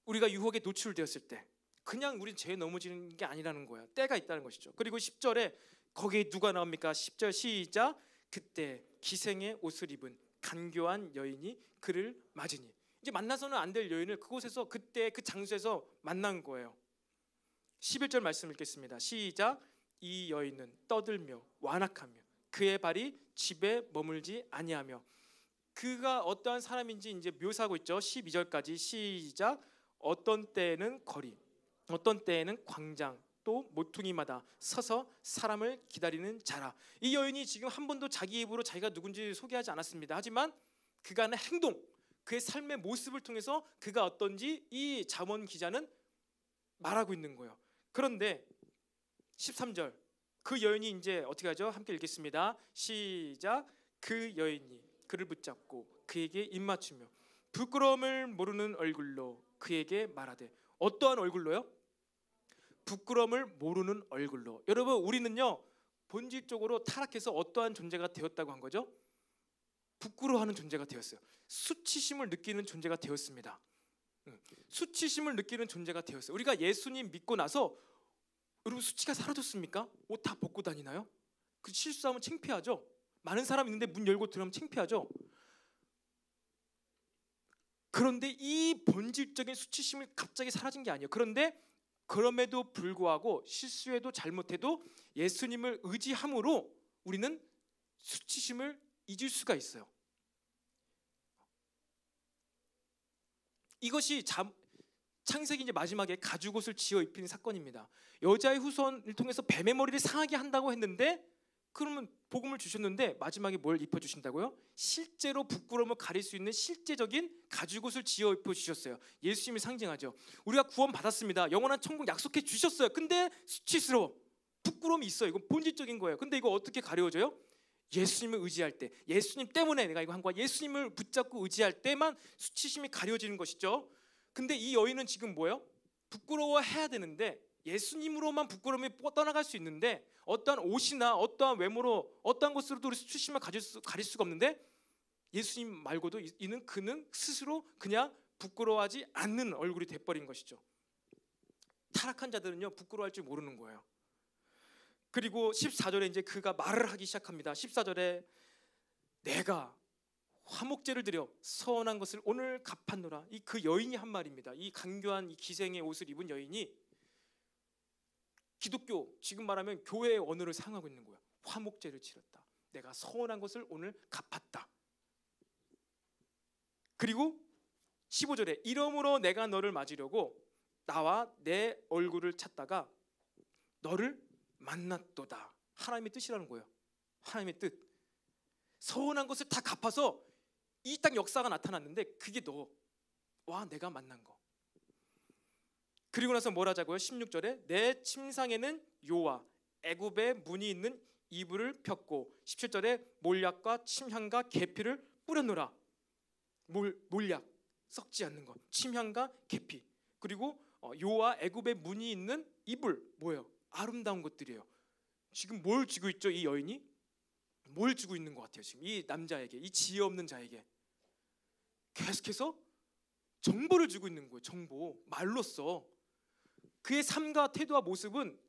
Speaker 1: 우리가 유혹에 노출되었을 때, 그냥 우린 죄에 넘어지는 게 아니라는 거예요. 때가 있다는 것이죠. 그리고 10절에 거기에 누가 나옵니까? 10절 시작. 그때 기생의 옷을 입은 간교한 여인이 그를 맞으니. 이제 만나서는 안 될 여인을 그곳에서, 그때 그 장소에서 만난 거예요. 11절 말씀 읽겠습니다. 시작. 이 여인은 떠들며 완악하며 그의 발이 집에 머물지 아니하며. 그가 어떠한 사람인지 이제 묘사하고 있죠. 12절까지 시작. 어떤 때에는 거리, 어떤 때에는 광장, 또 모퉁이마다 서서 사람을 기다리는 자라. 이 여인이 지금 한 번도 자기 입으로 자기가 누군지 소개하지 않았습니다. 하지만 그가 하는 행동, 그의 삶의 모습을 통해서 그가 어떤지 이 잠언 기자는 말하고 있는 거예요. 그런데 13절, 그 여인이 이제 어떻게 하죠? 함께 읽겠습니다. 시작. 그 여인이 그를 붙잡고 그에게 입맞추며 부끄러움을 모르는 얼굴로 그에게 말하되. 어떠한 얼굴로요? 부끄러움을 모르는 얼굴로. 여러분, 우리는요 본질적으로 타락해서 어떠한 존재가 되었다고 한 거죠? 부끄러워하는 존재가 되었어요. 수치심을 느끼는 존재가 되었습니다. 수치심을 느끼는 존재가 되었어요. 우리가 예수님 믿고 나서 여러분 수치가 사라졌습니까? 옷 다 벗고 다니나요? 그 실수하면 창피하죠. 많은 사람 있는데 문 열고 들어가면 창피하죠. 그런데 이 본질적인 수치심이 갑자기 사라진 게 아니에요. 그런데 그럼에도 불구하고 실수해도 잘못해도 예수님을 의지함으로 우리는 수치심을 잊을 수가 있어요. 이것이 창세기 이제 마지막에 가죽옷을 지어 입히는 사건입니다. 여자의 후손을 통해서 뱀의 머리를 상하게 한다고 했는데, 그러면 복음을 주셨는데 마지막에 뭘 입혀 주신다고요? 실제로 부끄러움을 가릴 수 있는 실제적인 가죽옷을 지어 입혀 주셨어요. 예수님을 상징하죠. 우리가 구원 받았습니다. 영원한 천국 약속해 주셨어요. 근데 수치스러워, 부끄러움이 있어요. 이건 본질적인 거예요. 근데 이거 어떻게 가려져요? 예수님을 의지할 때, 예수님 때문에 내가 이거 한 거야. 예수님을 붙잡고 의지할 때만 수치심이 가려지는 것이죠. 근데 이 여인은 지금 뭐예요? 부끄러워해야 되는데, 예수님으로만 부끄러움이 떠나갈 수 있는데, 어떠한 옷이나 어떠한 외모로 어떠한 것으로도 우리 수치심을 가릴 수가 없는데, 예수님 말고도 그는 스스로 그냥 부끄러워하지 않는 얼굴이 돼버린 것이죠. 타락한 자들은요 부끄러워할 줄 모르는 거예요. 그리고 14절에 이제 그가 말을 하기 시작합니다. 14절에 내가 화목제를 드려 서원한 것을 오늘 갚았노라. 이 그 여인이 한 말입니다. 이 간교한 이 기생의 옷을 입은 여인이 기독교, 지금 말하면 교회의 언어를 사용하고 있는 거예요. 화목제를 치렀다. 내가 서원한 것을 오늘 갚았다. 그리고 15절에 이러므로 내가 너를 맞으려고 나와 내 얼굴을 찾다가 너를 만났도다. 하나님의 뜻이라는 거예요. 하나님의 뜻. 서운한 것을 다 갚아서 이 딱 역사가 나타났는데, 그게 너와 내가 만난 거. 그리고 나서 뭘 하자고요? 16절에 내 침상에는 요와 애굽의 문이 있는 이불을 폈고, 17절에 몰약과 침향과 계피를 뿌려놓으라. 몰약, 썩지 않는 것, 침향과 계피, 그리고 요와 애굽의 문이 있는 이불, 뭐예요? 아름다운 것들이에요. 지금 뭘 쥐고 있죠? 이 여인이 뭘 쥐고 있는 것 같아요? 지금 이 남자에게, 이 지혜 없는 자에게 계속해서 정보를 주고 있는 거예요. 정보, 말로써. 그의 삶과 태도와 모습은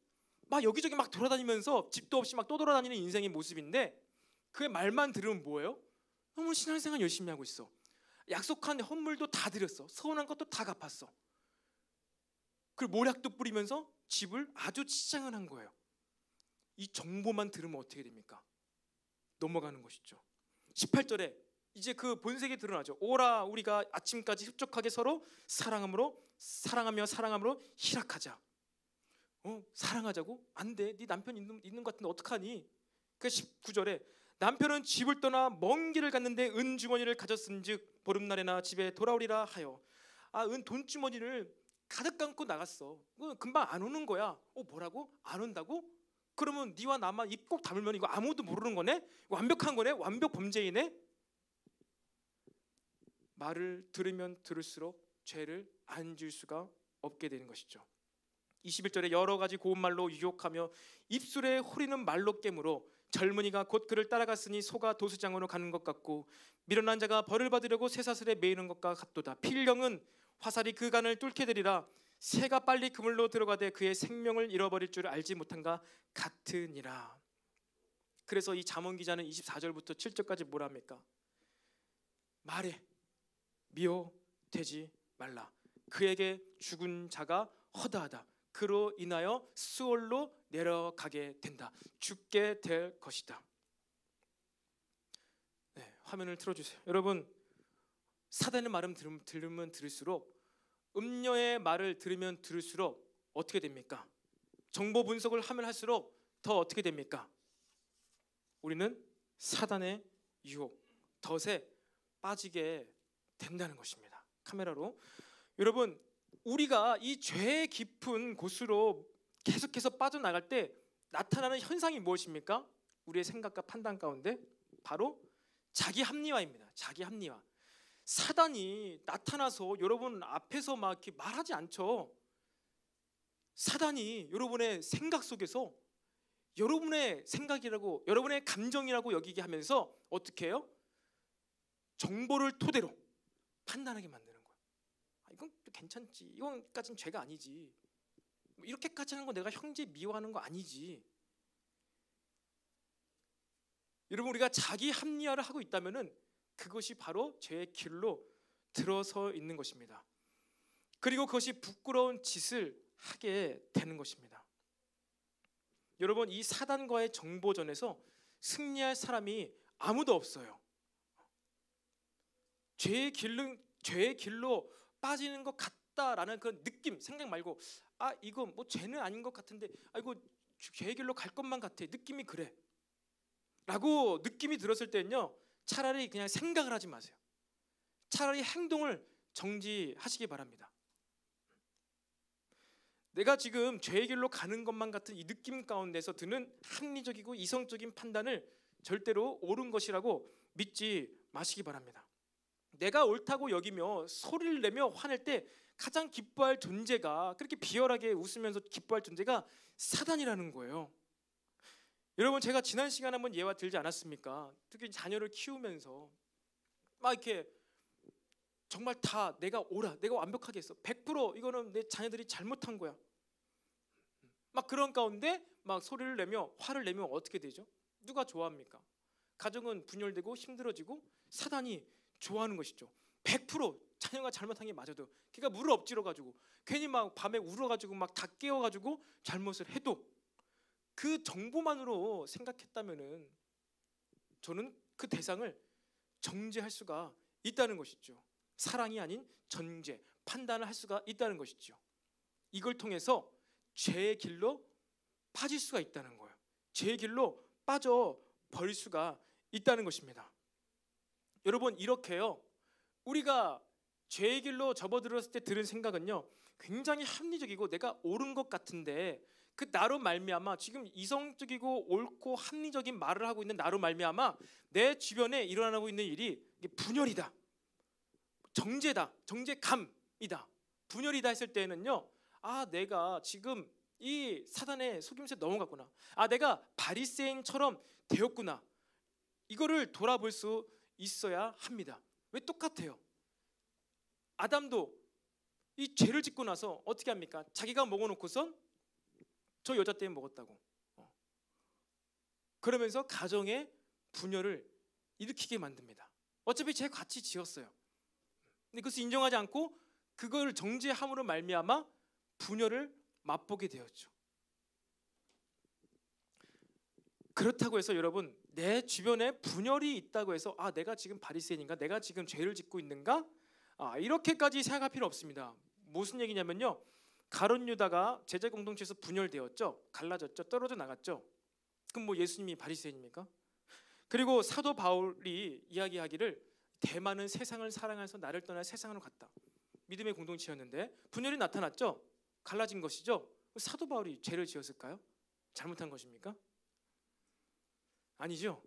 Speaker 1: 막 여기저기 막 돌아다니면서 집도 없이 막 떠돌아다니는 인생의 모습인데, 그의 말만 들으면 뭐예요? 너무 신앙생활 열심히 하고 있어. 약속한 헌물도 다 드렸어. 서운한 것도 다 갚았어. 그리고 모략도 뿌리면서 집을 아주 치장을 한 거예요. 이 정보만 들으면 어떻게 됩니까? 넘어가는 것이죠. 18절에 이제 그 본색이 드러나죠. 오라 우리가 아침까지 흡족하게 서로 사랑하며 희락하자. 사랑하자고? 안 돼. 네 남편 있는 것 같은데 어떡하니? 그 19절에 남편은 집을 떠나 먼 길을 갔는데 은주머니를 가졌은즉 보름날에나 집에 돌아오리라 하여. 은 돈주머니를 가득 감고 나갔어. 금방 안 오는 거야. 뭐라고? 안 온다고? 그러면 네와 나만 입 꼭 다물면 이거 아무도 모르는 거네? 완벽한 거네? 완벽 범죄이네? 말을 들으면 들을수록 죄를 안 지을 수가 없게 되는 것이죠. 21절에 여러 가지 고운 말로 유혹하며 입술에 호리는 말로 깨물어 젊은이가 곧 그를 따라갔으니 소가 도수장으로 가는 것 같고 미련한 자가 벌을 받으려고 쇠사슬에 매이는 것과 같도다. 필경은 화살이 그 간을 뚫게 되리라. 새가 빨리 그물로 들어가되 그의 생명을 잃어버릴 줄 알지 못한가 같으니라. 그래서 이 잠언 기자는 24절부터 7절까지 뭐라 합니까? 말해 미워되지 말라. 그에게 죽은 자가 허다하다. 그로 인하여 수월로 내려가게 된다. 죽게 될 것이다. 네, 화면을 틀어주세요. 여러분, 사단의 말을 들으면 들을수록, 음녀의 말을 들으면 들을수록 어떻게 됩니까? 정보 분석을 하면 할수록 더 어떻게 됩니까? 우리는 사단의 유혹, 덫에 빠지게 된다는 것입니다. 카메라로 여러분, 우리가 이 죄의 깊은 곳으로 계속해서 빠져나갈 때 나타나는 현상이 무엇입니까? 우리의 생각과 판단 가운데 바로 자기 합리화입니다. 자기 합리화. 사단이 나타나서 여러분 앞에서 막 이렇게 말하지 않죠. 사단이 여러분의 생각 속에서 여러분의 생각이라고, 여러분의 감정이라고 여기게 하면서 어떻게 해요? 정보를 토대로 판단하게 만드는 거예요. 이건 괜찮지, 이건까지는 죄가 아니지, 이렇게까지 하는 거 내가 형제 미워하는 거 아니지. 여러분, 우리가 자기 합리화를 하고 있다면은 그것이 바로 죄의 길로 들어서 있는 것입니다. 그리고 그것이 부끄러운 짓을 하게 되는 것입니다. 여러분, 이 사단과의 정보전에서 승리할 사람이 아무도 없어요. 죄의 길로 빠지는 것 같다라는 그런 느낌, 생각 말고, 아 이거 뭐 죄는 아닌 것 같은데, 아 이거 죄의 길로 갈 것만 같아, 느낌이 그래 라고 느낌이 들었을 때는요, 차라리 그냥 생각을 하지 마세요. 차라리 행동을 정지하시기 바랍니다. 내가 지금 죄의 길로 가는 것만 같은 이 느낌 가운데서 드는 합리적이고 이성적인 판단을 절대로 옳은 것이라고 믿지 마시기 바랍니다. 내가 옳다고 여기며 소리를 내며 화낼 때 가장 기뻐할 존재가, 그렇게 비열하게 웃으면서 기뻐할 존재가 사단이라는 거예요. 여러분, 제가 지난 시간에 한번 예화 들지 않았습니까? 특히 자녀를 키우면서 막 이렇게 정말 다 내가 옳아, 내가 완벽하게 했어, 100% 이거는 내 자녀들이 잘못한 거야, 막 그런 가운데 막 소리를 내며 화를 내면 어떻게 되죠? 누가 좋아합니까? 가정은 분열되고 힘들어지고 사단이 좋아하는 것이죠. 100% 자녀가 잘못한 게 맞아도, 걔가 물을 엎질러 가지고 괜히 막 밤에 울어 가지고 막 다 깨워 가지고 잘못을 해도 그 정보만으로 생각했다면은 저는 그 대상을 정죄할 수가 있다는 것이죠. 사랑이 아닌 정죄, 판단을 할 수가 있다는 것이죠. 이걸 통해서 죄의 길로 빠질 수가 있다는 거예요. 죄의 길로 빠져 버릴 수가 있다는 것입니다. 여러분, 이렇게요, 우리가 죄의 길로 접어들었을 때 들은 생각은요, 굉장히 합리적이고 내가 옳은 것 같은데, 그 나로 말미암아, 지금 이성적이고 옳고 합리적인 말을 하고 있는 나로 말미암아 내 주변에 일어나고 있는 일이 분열이다, 정죄다, 정죄감이다, 분열이다 했을 때는요, 아 내가 지금 이 사단의 속임수에 넘어갔구나, 아 내가 바리새인처럼 되었구나, 이거를 돌아볼 수 있어야 합니다. 왜 똑같아요? 아담도 이 죄를 짓고 나서 어떻게 합니까? 자기가 먹어놓고선 저 여자 때문에 먹었다고 그러면서 가정의 분열을 일으키게 만듭니다. 어차피 죄 같이 지었어요. 근데 그것을 인정하지 않고 그걸 정죄함으로 말미암아 분열을 맛보게 되었죠. 그렇다고 해서 여러분, 내 주변에 분열이 있다고 해서 아 내가 지금 바리새인인가, 내가 지금 죄를 짓고 있는가, 이렇게까지 생각할 필요 없습니다. 무슨 얘기냐면요, 가룟 유다가 제자 공동체에서 분열되었죠. 갈라졌죠. 떨어져 나갔죠. 그럼 뭐 예수님이 바리새인입니까? 그리고 사도 바울이 이야기하기를 대만은 세상을 사랑해서 나를 떠나 세상으로 갔다. 믿음의 공동체였는데 분열이 나타났죠. 갈라진 것이죠. 사도 바울이 죄를 지었을까요? 잘못한 것입니까? 아니죠.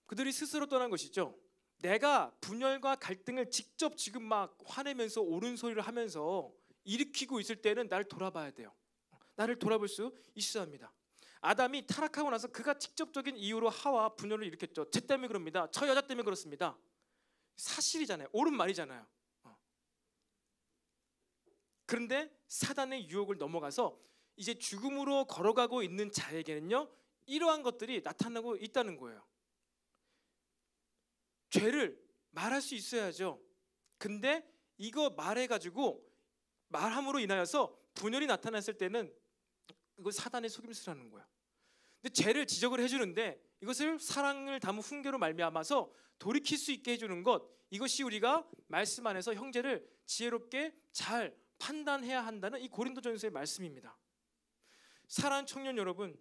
Speaker 1: 그들이 스스로 떠난 것이죠. 내가 분열과 갈등을 직접 지금 막 화내면서 옳은 소리를 하면서 일으키고 있을 때는 나를 돌아봐야 돼요. 나를 돌아볼 수 있어야 합니다. 아담이 타락하고 나서 그가 직접적인 이유로 하와 분열을 일으켰죠. 쟤 때문에 그럽니다. 저 여자 때문에 그렇습니다. 사실이잖아요. 옳은 말이잖아요. 그런데 사단의 유혹을 넘어가서 이제 죽음으로 걸어가고 있는 자에게는요, 이러한 것들이 나타나고 있다는 거예요. 죄를 말할 수 있어야죠. 근데 이거 말해가지고 말함으로 인하여서 분열이 나타났을 때는 이거 사단의 속임수라는 거야. 근데 죄를 지적을 해주는데 이것을 사랑을 담은 훈계로 말미암아서 돌이킬 수 있게 해주는 것, 이것이 우리가 말씀 안에서 형제를 지혜롭게 잘 판단해야 한다는 이 고린도전서의 말씀입니다. 사랑하는 청년 여러분,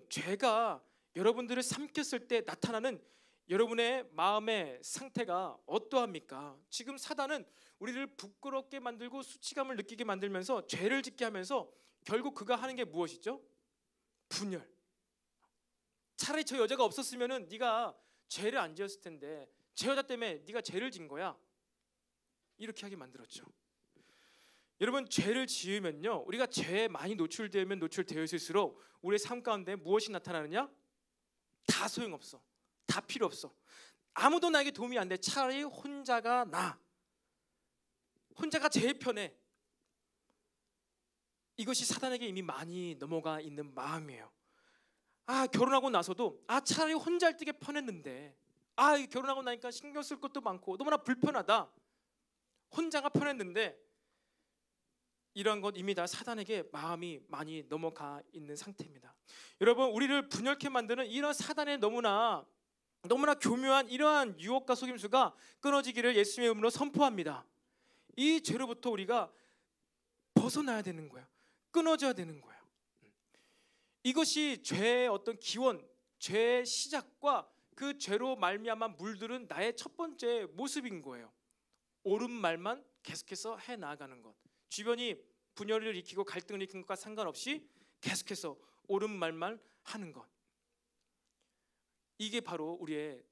Speaker 1: 죄가 여러분들을 삼켰을 때 나타나는 여러분의 마음의 상태가 어떠합니까? 지금 사단은 우리를 부끄럽게 만들고 수치감을 느끼게 만들면서 죄를 짓게 하면서 결국 그가 하는 게 무엇이죠? 분열. 차라리 저 여자가 없었으면은 네가 죄를 안 지었을 텐데 저 여자 때문에 네가 죄를 진 거야. 이렇게 하게 만들었죠. 여러분, 죄를 지으면요, 우리가 죄에 많이 노출되면 노출되어 있을수록 우리의 삶 가운데 무엇이 나타나느냐? 다 소용없어. 다 필요 없어. 아무도 나에게 도움이 안 돼. 차라리 혼자가 나. 혼자가 제일 편해. 이것이 사단에게 이미 많이 넘어가 있는 마음이에요. 결혼하고 나서도 차라리 혼자 되게 편했는데 결혼하고 나니까 신경 쓸 것도 많고 너무나 불편하다. 혼자가 편했는데 이러한 것 이미 다 사단에게 마음이 많이 넘어가 있는 상태입니다. 여러분, 우리를 분열케 만드는 이런 사단의 너무나 교묘한 이러한 유혹과 속임수가 끊어지기를 예수님의 이름으로 선포합니다. 이 죄로부터 우리가 벗어나야 되는 거예요. 끊어져야 되는 거예요. 이것이 죄의 어떤 기원, 죄의 시작과 그 죄로 말미암아 물들은 나의 첫 번째 모습인 거예요. 옳은 말만 계속해서 해 나가는 것. 주변이 분열을 일으키고 갈등을 일으키는 것과 상관없이 계속해서 옳은 말만 하는 것. 이게 바로 우리의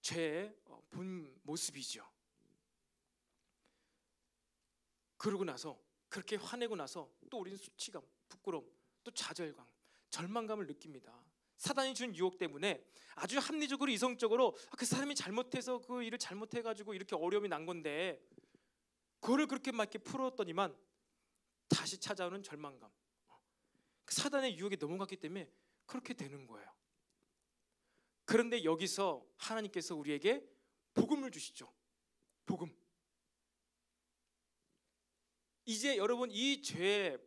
Speaker 1: 죄의 본 모습이죠. 그러고 나서 그렇게 화내고 나서 또 우리는 수치감, 부끄러움, 또 좌절감, 절망감을 느낍니다. 사단이 준 유혹 때문에 아주 합리적으로 이성적으로 그 사람이 잘못해서 그 일을 잘못해가지고 이렇게 어려움이 난 건데 그거를 그렇게 막 이렇게 풀었더니만 다시 찾아오는 절망감, 사단의 유혹에 넘어갔기 때문에 그렇게 되는 거예요. 그런데 여기서 하나님께서 우리에게 복음을 주시죠. 복음. 이제 여러분, 이 죄에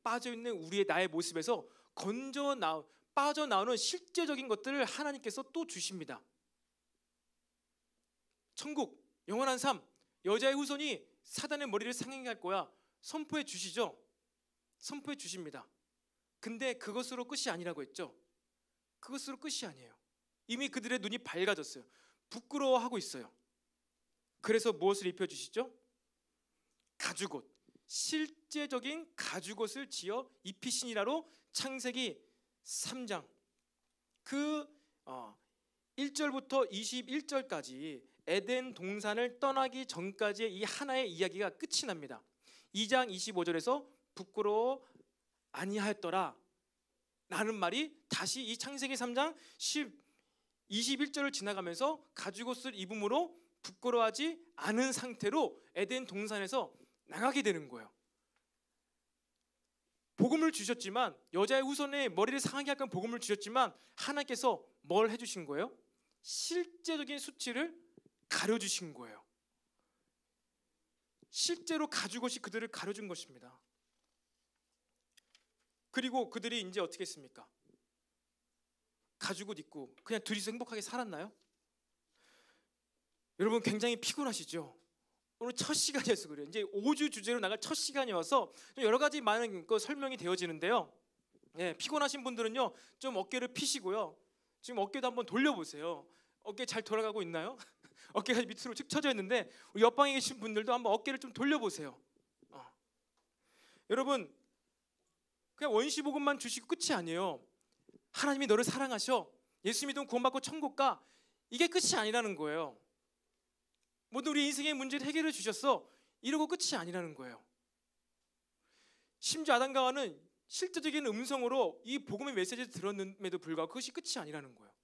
Speaker 1: 빠져있는 우리의 나의 모습에서 빠져나오는 실제적인 것들을 하나님께서 또 주십니다. 천국, 영원한 삶, 여자의 후손이 사단의 머리를 상하게 할 거야. 선포해 주시죠. 선포해 주십니다. 근데 그것으로 끝이 아니라고 했죠. 그것으로 끝이 아니에요. 이미 그들의 눈이 밝아졌어요. 부끄러워하고 있어요. 그래서 무엇을 입혀주시죠? 가죽옷, 실제적인 가죽옷을 지어 입히시니라로 창세기 3장 그 1절부터 21절까지 에덴 동산을 떠나기 전까지의 이 하나의 이야기가 끝이 납니다. 2장 25절에서 부끄러워 아니하였더라 라는 말이 다시 이 창세기 3장 21절을 지나가면서 가죽옷을 입음으로 부끄러워하지 않은 상태로 에덴 동산에서 나가게 되는 거예요. 복음을 주셨지만, 여자의 후손의 머리를 상하게 할 건 복음을 주셨지만 하나님께서 뭘 해주신 거예요? 실제적인 수치를 가려주신 거예요. 실제로 가죽옷이 그들을 가려준 것입니다. 그리고 그들이 이제 어떻게 했습니까? 가죽옷 입고 그냥 둘이서 행복하게 살았나요? 여러분, 굉장히 피곤하시죠? 오늘 첫 시간이어서 그래요. 이제 5주 주제로 나갈 첫 시간이어서 여러 가지 많은 거 설명이 되어지는데요. 피곤하신 분들은요, 좀 어깨를 피시고요. 지금 어깨도 한번 돌려보세요. 어깨 잘 돌아가고 있나요? 어깨가 밑으로 축 처져 있는데 우리 옆방에 계신 분들도 한번 어깨를 좀 돌려보세요. 여러분, 그냥 원시복음만 주시고 끝이 아니에요. 하나님이 너를 사랑하셔, 예수 믿으면 구원받고 천국 가, 이게 끝이 아니라는 거예요. 모두 우리 인생의 문제를 해결해 주셨어, 이러고 끝이 아니라는 거예요. 심지어 아담과 하와는 실제적인 음성으로 이 복음의 메시지를 들었음에도 불구하고 그것이 끝이 아니라는 거예요.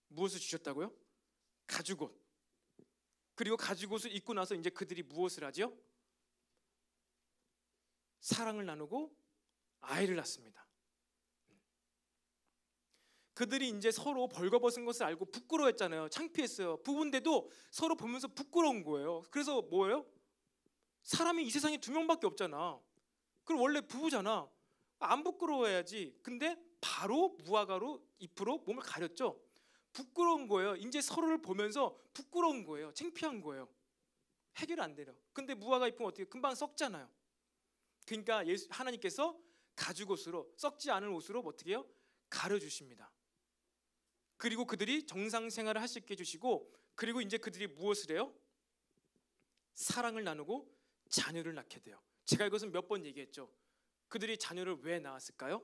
Speaker 1: 무엇을 주셨다고요? 가죽옷. 그리고 가죽옷을 입고 나서 이제 그들이 무엇을 하죠? 사랑을 나누고 아이를 낳습니다. 그들이 이제 서로 벌거벗은 것을 알고 부끄러워했잖아요. 창피했어요. 부부인데도 서로 보면서 부끄러운 거예요. 그래서 뭐예요? 사람이 이 세상에 2명밖에 없잖아. 그럼 원래 부부잖아. 안 부끄러워해야지. 근데 바로 무화과로 잎으로 몸을 가렸죠. 부끄러운 거예요. 이제 서로를 보면서 부끄러운 거예요. 창피한 거예요. 해결 안 돼요. 근데 무화과 잎은 어떻게 금방 썩잖아요. 그러니까 하나님께서 가죽옷으로, 썩지 않은 옷으로 어떻게 해요? 가려주십니다. 그리고 그들이 정상 생활을 할 수 있게 해주시고, 그리고 이제 그들이 무엇을 해요? 사랑을 나누고 자녀를 낳게 돼요. 제가 이것은 몇 번 얘기했죠. 그들이 자녀를 왜 낳았을까요?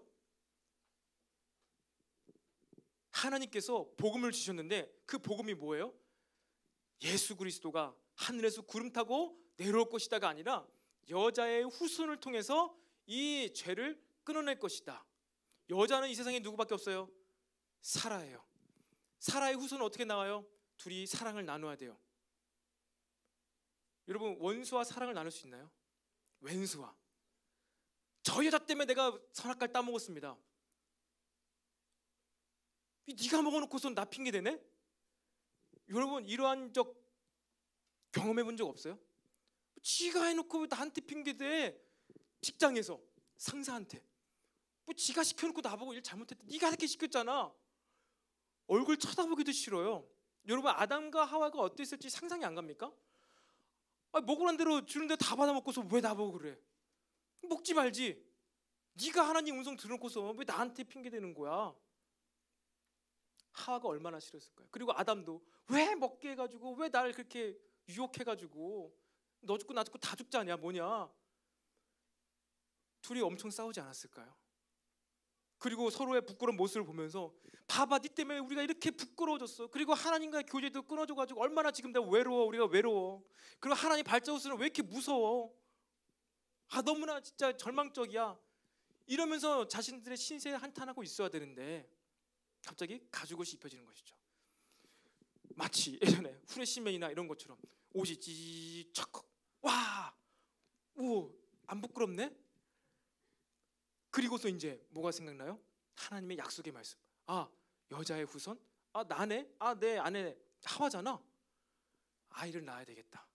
Speaker 1: 하나님께서 복음을 주셨는데 그 복음이 뭐예요? 예수 그리스도가 하늘에서 구름 타고 내려올 것이다가 아니라 여자의 후손을 통해서 이 죄를 끊어낼 것이다. 여자는 이 세상에 누구밖에 없어요? 사라예요. 사라의 후손은 어떻게 나와요? 둘이 사랑을 나눠야 돼요. 여러분, 원수와 사랑을 나눌 수 있나요? 왼수와. 저 여자 때문에 내가 선악과를 따먹었습니다. 네가 먹어놓고서 나 핑계 대네? 여러분, 이러한 적 경험해 본 적 없어요? 지가 해놓고 왜 나한테 핑계 대? 직장에서 상사한테 뭐 지가 시켜놓고 나보고 일 잘못했다. 네가 이렇게 시켰잖아. 얼굴 쳐다보기도 싫어요. 여러분, 아담과 하와가 어땠을지 상상이 안 갑니까? 먹으란 대로 주는 대로 다 받아먹고서 왜 나보고 그래? 먹지 말지. 네가 하나님 음성 들어놓고서 왜 나한테 핑계 대는 거야? 하와가 얼마나 싫었을까요? 그리고 아담도 왜 먹게 해가지고, 왜 나를 그렇게 유혹해가지고, 너 죽고 나 죽고 다 죽자냐 뭐냐. 둘이 엄청 싸우지 않았을까요? 그리고 서로의 부끄러운 모습을 보면서 봐봐, 네 때문에 우리가 이렇게 부끄러워졌어. 그리고 하나님과의 교제도 끊어져가지고 얼마나 지금 내가 외로워. 우리가 외로워. 그리고 하나님 발자국은 왜 이렇게 무서워. 너무나 진짜 절망적이야. 이러면서 자신들의 신세에 한탄하고 있어야 되는데 갑자기 가죽옷이 입혀지는 것이죠. 마치 예전에 후레시맨이나 이런 것처럼 옷이 찌쩍, 와, 오, 안 부끄럽네? 그리고서 이제 뭐가 생각나요? 하나님의 약속의 말씀. 여자의 후손? 나네? 내 아내 하와잖아. 아이를 낳아야 되겠다.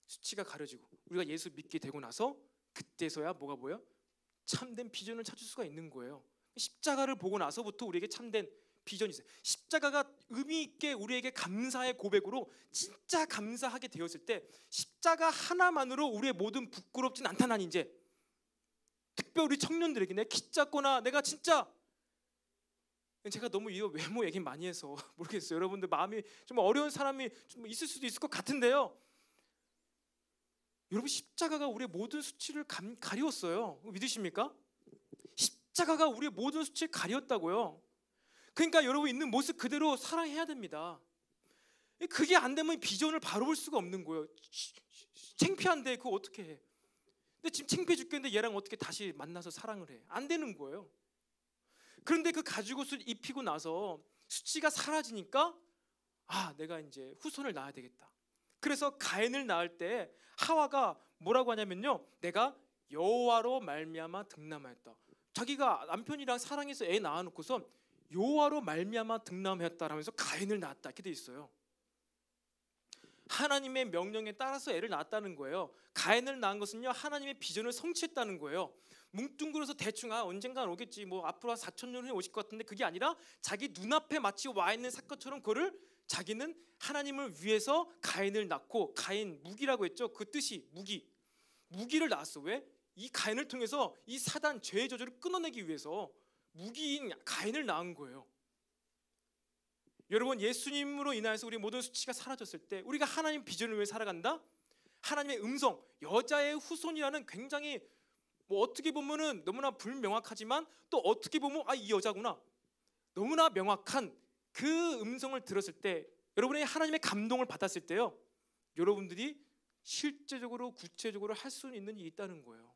Speaker 1: 수치가 가려지고 우리가 예수 믿게 되고 나서 그때서야 뭐가 보여? 참된 비전을 찾을 수가 있는 거예요. 십자가를 보고 나서부터 우리에게 참된 비전이 있어요. 십자가가 의미 있게 우리에게 감사의 고백으로 진짜 감사하게 되었을 때 십자가 하나만으로 우리의 모든 부끄럽진 않다. 난 이제 특별히 우리 청년들에게 내 키 작거나 내가 진짜, 제가 너무 이 외모 얘기 많이 해서 모르겠어요. 여러분들 마음이 좀 어려운 사람이 좀 있을 수도 있을 것 같은데요. 여러분, 십자가가 우리의 모든 수치를 가리웠어요. 믿으십니까? 십자가가 우리의 모든 수치를 가리웠다고요. 그러니까 여러분 있는 모습 그대로 사랑해야 됩니다. 그게 안 되면 비전을 바로 볼 수가 없는 거예요. 창피한데 그거 어떻게 해? 근데 지금 창피해 죽겠는데 얘랑 어떻게 다시 만나서 사랑을 해? 안 되는 거예요. 그런데 그 가죽옷을 입히고 나서 수치가 사라지니까 내가 이제 후손을 낳아야 되겠다. 그래서 가인을 낳을 때 하와가 뭐라고 하냐면요, 내가 여호와로 말미암아 득남하였다. 자기가 남편이랑 사랑해서 애 낳아놓고서 여호와로 말미암아 득남하였다라면서 가인을 낳았다 이렇게 돼 있어요. 하나님의 명령에 따라서 애를 낳았다는 거예요. 가인을 낳은 것은요, 하나님의 비전을 성취했다는 거예요. 뭉뚱그려서 대충 언젠간 오겠지, 뭐 앞으로 한 4,000년 후에 오실 것 같은데, 그게 아니라 자기 눈앞에 마치 와 있는 사건처럼 그거를 자기는 하나님을 위해서 가인을 낳고, 가인 무기라고 했죠. 그 뜻이 무기를 낳았어. 왜? 이 가인을 통해서 이 사단 죄의 저주를 끊어내기 위해서 무기인 가인을 낳은 거예요. 여러분, 예수님으로 인하여서 우리 모든 수치가 사라졌을 때 우리가 하나님 비전을 위해 살아간다. 하나님의 음성, 여자의 후손이라는 굉장히 어떻게 보면은 너무나 불명확하지만 또 어떻게 보면 이 여자구나, 너무나 명확한 그 음성을 들었을 때, 여러분이 하나님의 감동을 받았을 때요, 여러분들이 실제적으로 구체적으로 할 수 있는 일이 있다는 거예요.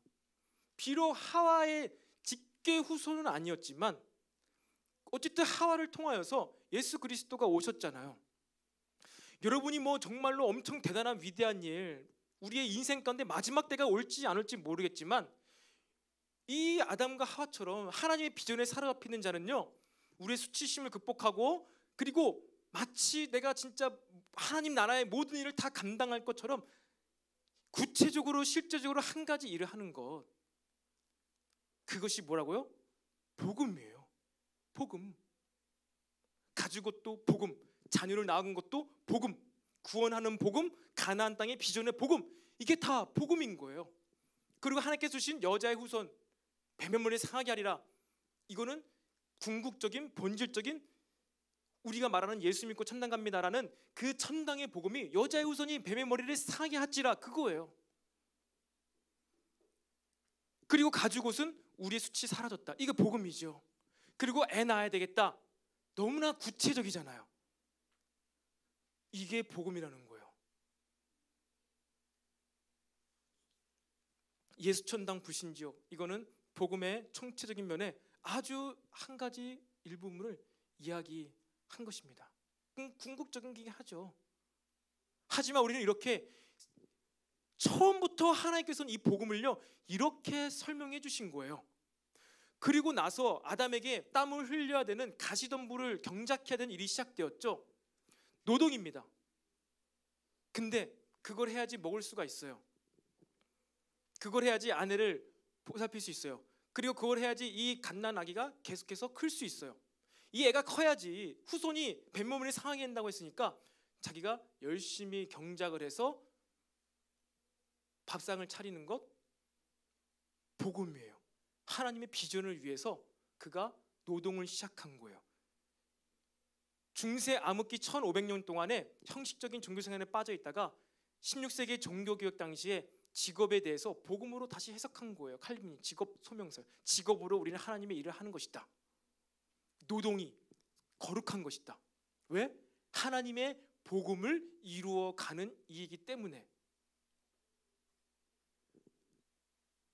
Speaker 1: 비록 하와의 직계 후손은 아니었지만 어쨌든 하와를 통하여서 예수 그리스도가 오셨잖아요. 여러분이 뭐 정말로 엄청 대단한 위대한 일, 우리의 인생 가운데 마지막 때가 올지 안 올지 모르겠지만 이 아담과 하와처럼 하나님의 비전에 사로잡히는 자는요, 우리의 수치심을 극복하고, 그리고 마치 내가 진짜 하나님 나라의 모든 일을 다 감당할 것처럼 구체적으로 실제적으로 한 가지 일을 하는 것, 그것이 뭐라고요? 복음이에요. 복음. 가진 것도 복음, 자녀를 낳은 것도 복음, 구원하는 복음, 가나안 땅의 비전의 복음, 이게 다 복음인 거예요. 그리고 하나님께서 주신 여자의 후손, 뱀의 머리를 상하게 하리라, 이거는 궁극적인 본질적인 우리가 말하는 예수 믿고 천당 갑니다라는 그 천당의 복음이 여자의 후손이 뱀의 머리를 상하게 하지라, 그거예요. 그리고 가죽 옷은 우리의 수치 사라졌다, 이거 복음이죠. 그리고 애 낳아야 되겠다, 너무나 구체적이잖아요. 이게 복음이라는 거예요. 예수천당 불신지옥, 이거는 복음의 총체적인 면에 아주 한 가지 일부분을 이야기한 것입니다. 궁극적이긴 하죠. 하지만 우리는 이렇게 처음부터 하나님께서는 이 복음을요 이렇게 설명해 주신 거예요. 그리고 나서 아담에게 땀을 흘려야 되는 가시덤불을 경작해야 되는 일이 시작되었죠. 노동입니다. 근데 그걸 해야지 먹을 수가 있어요. 그걸 해야지 아내를 보살필 수 있어요. 그리고 그걸 해야지 이 갓난 아기가 계속해서 클 수 있어요. 이 애가 커야지 후손이 뱀몸을 상하게 한다고 했으니까 자기가 열심히 경작을 해서 밥상을 차리는 것, 복음이에요. 하나님의 비전을 위해서 그가 노동을 시작한 거예요. 중세 암흑기 1500년 동안에 형식적인 종교생활에 빠져 있다가 16세기 종교개혁 당시에 직업에 대해서 복음으로 다시 해석한 거예요. 칼빈이 직업 소명서, 직업으로 우리는 하나님의 일을 하는 것이다. 노동이 거룩한 것이다. 왜? 하나님의 복음을 이루어가는 이이기 때문에.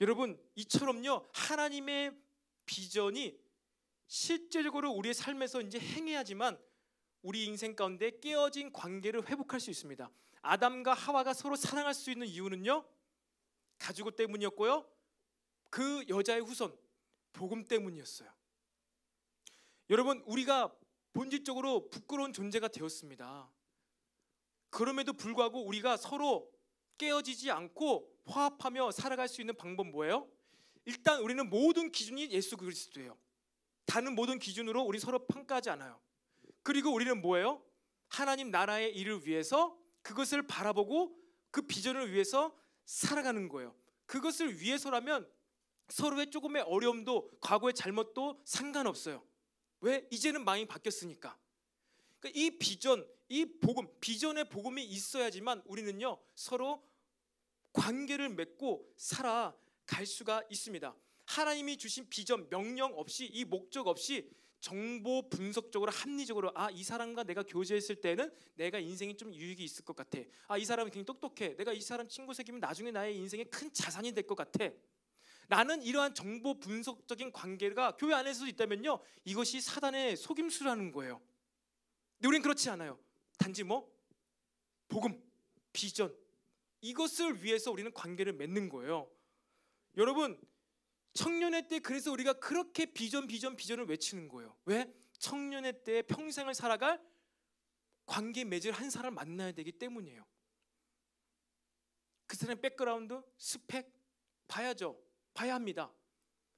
Speaker 1: 여러분, 이처럼요 하나님의 비전이 실제적으로 우리의 삶에서 이제 행해야지만 우리 인생 가운데 깨어진 관계를 회복할 수 있습니다. 아담과 하와가 서로 사랑할 수 있는 이유는요, 가지고 때문이었고요, 그 여자의 후손 복음 때문이었어요. 여러분, 우리가 본질적으로 부끄러운 존재가 되었습니다. 그럼에도 불구하고 우리가 서로 깨어지지 않고 화합하며 살아갈 수 있는 방법 뭐예요? 일단 우리는 모든 기준이 예수 그리스도예요. 다른 모든 기준으로 우리 서로 평가하지 않아요. 그리고 우리는 뭐예요? 하나님 나라의 일을 위해서 그것을 바라보고 그 비전을 위해서 살아가는 거예요. 그것을 위해서라면 서로의 조금의 어려움도 과거의 잘못도 상관없어요. 왜? 이제는 많이 바뀌었으니까. 그러니까 이 비전, 이 복음, 비전의 복음이 있어야지만 우리는요 서로 관계를 맺고 살아갈 수가 있습니다. 하나님이 주신 비전, 명령 없이, 이 목적 없이 정보 분석적으로 합리적으로, 이 사람과 내가 교제했을 때는 내가 인생이 좀 유익이 있을 것 같아. 이 사람은 굉장히 똑똑해. 내가 이 사람 친구 사귀면 나중에 나의 인생에 큰 자산이 될 것 같아. 나는 이러한 정보 분석적인 관계가 교회 안에서도 있다면요, 이것이 사단의 속임수라는 거예요. 근데 우리는 그렇지 않아요. 단지 복음, 비전, 이것을 위해서 우리는 관계를 맺는 거예요. 여러분, 청년의 때 그래서 우리가 그렇게 비전을 외치는 거예요. 왜? 청년의 때 평생을 살아갈 관계 맺을 한 사람을 만나야 되기 때문이에요. 그 사람의 백그라운드, 스펙 봐야죠. 봐야 합니다.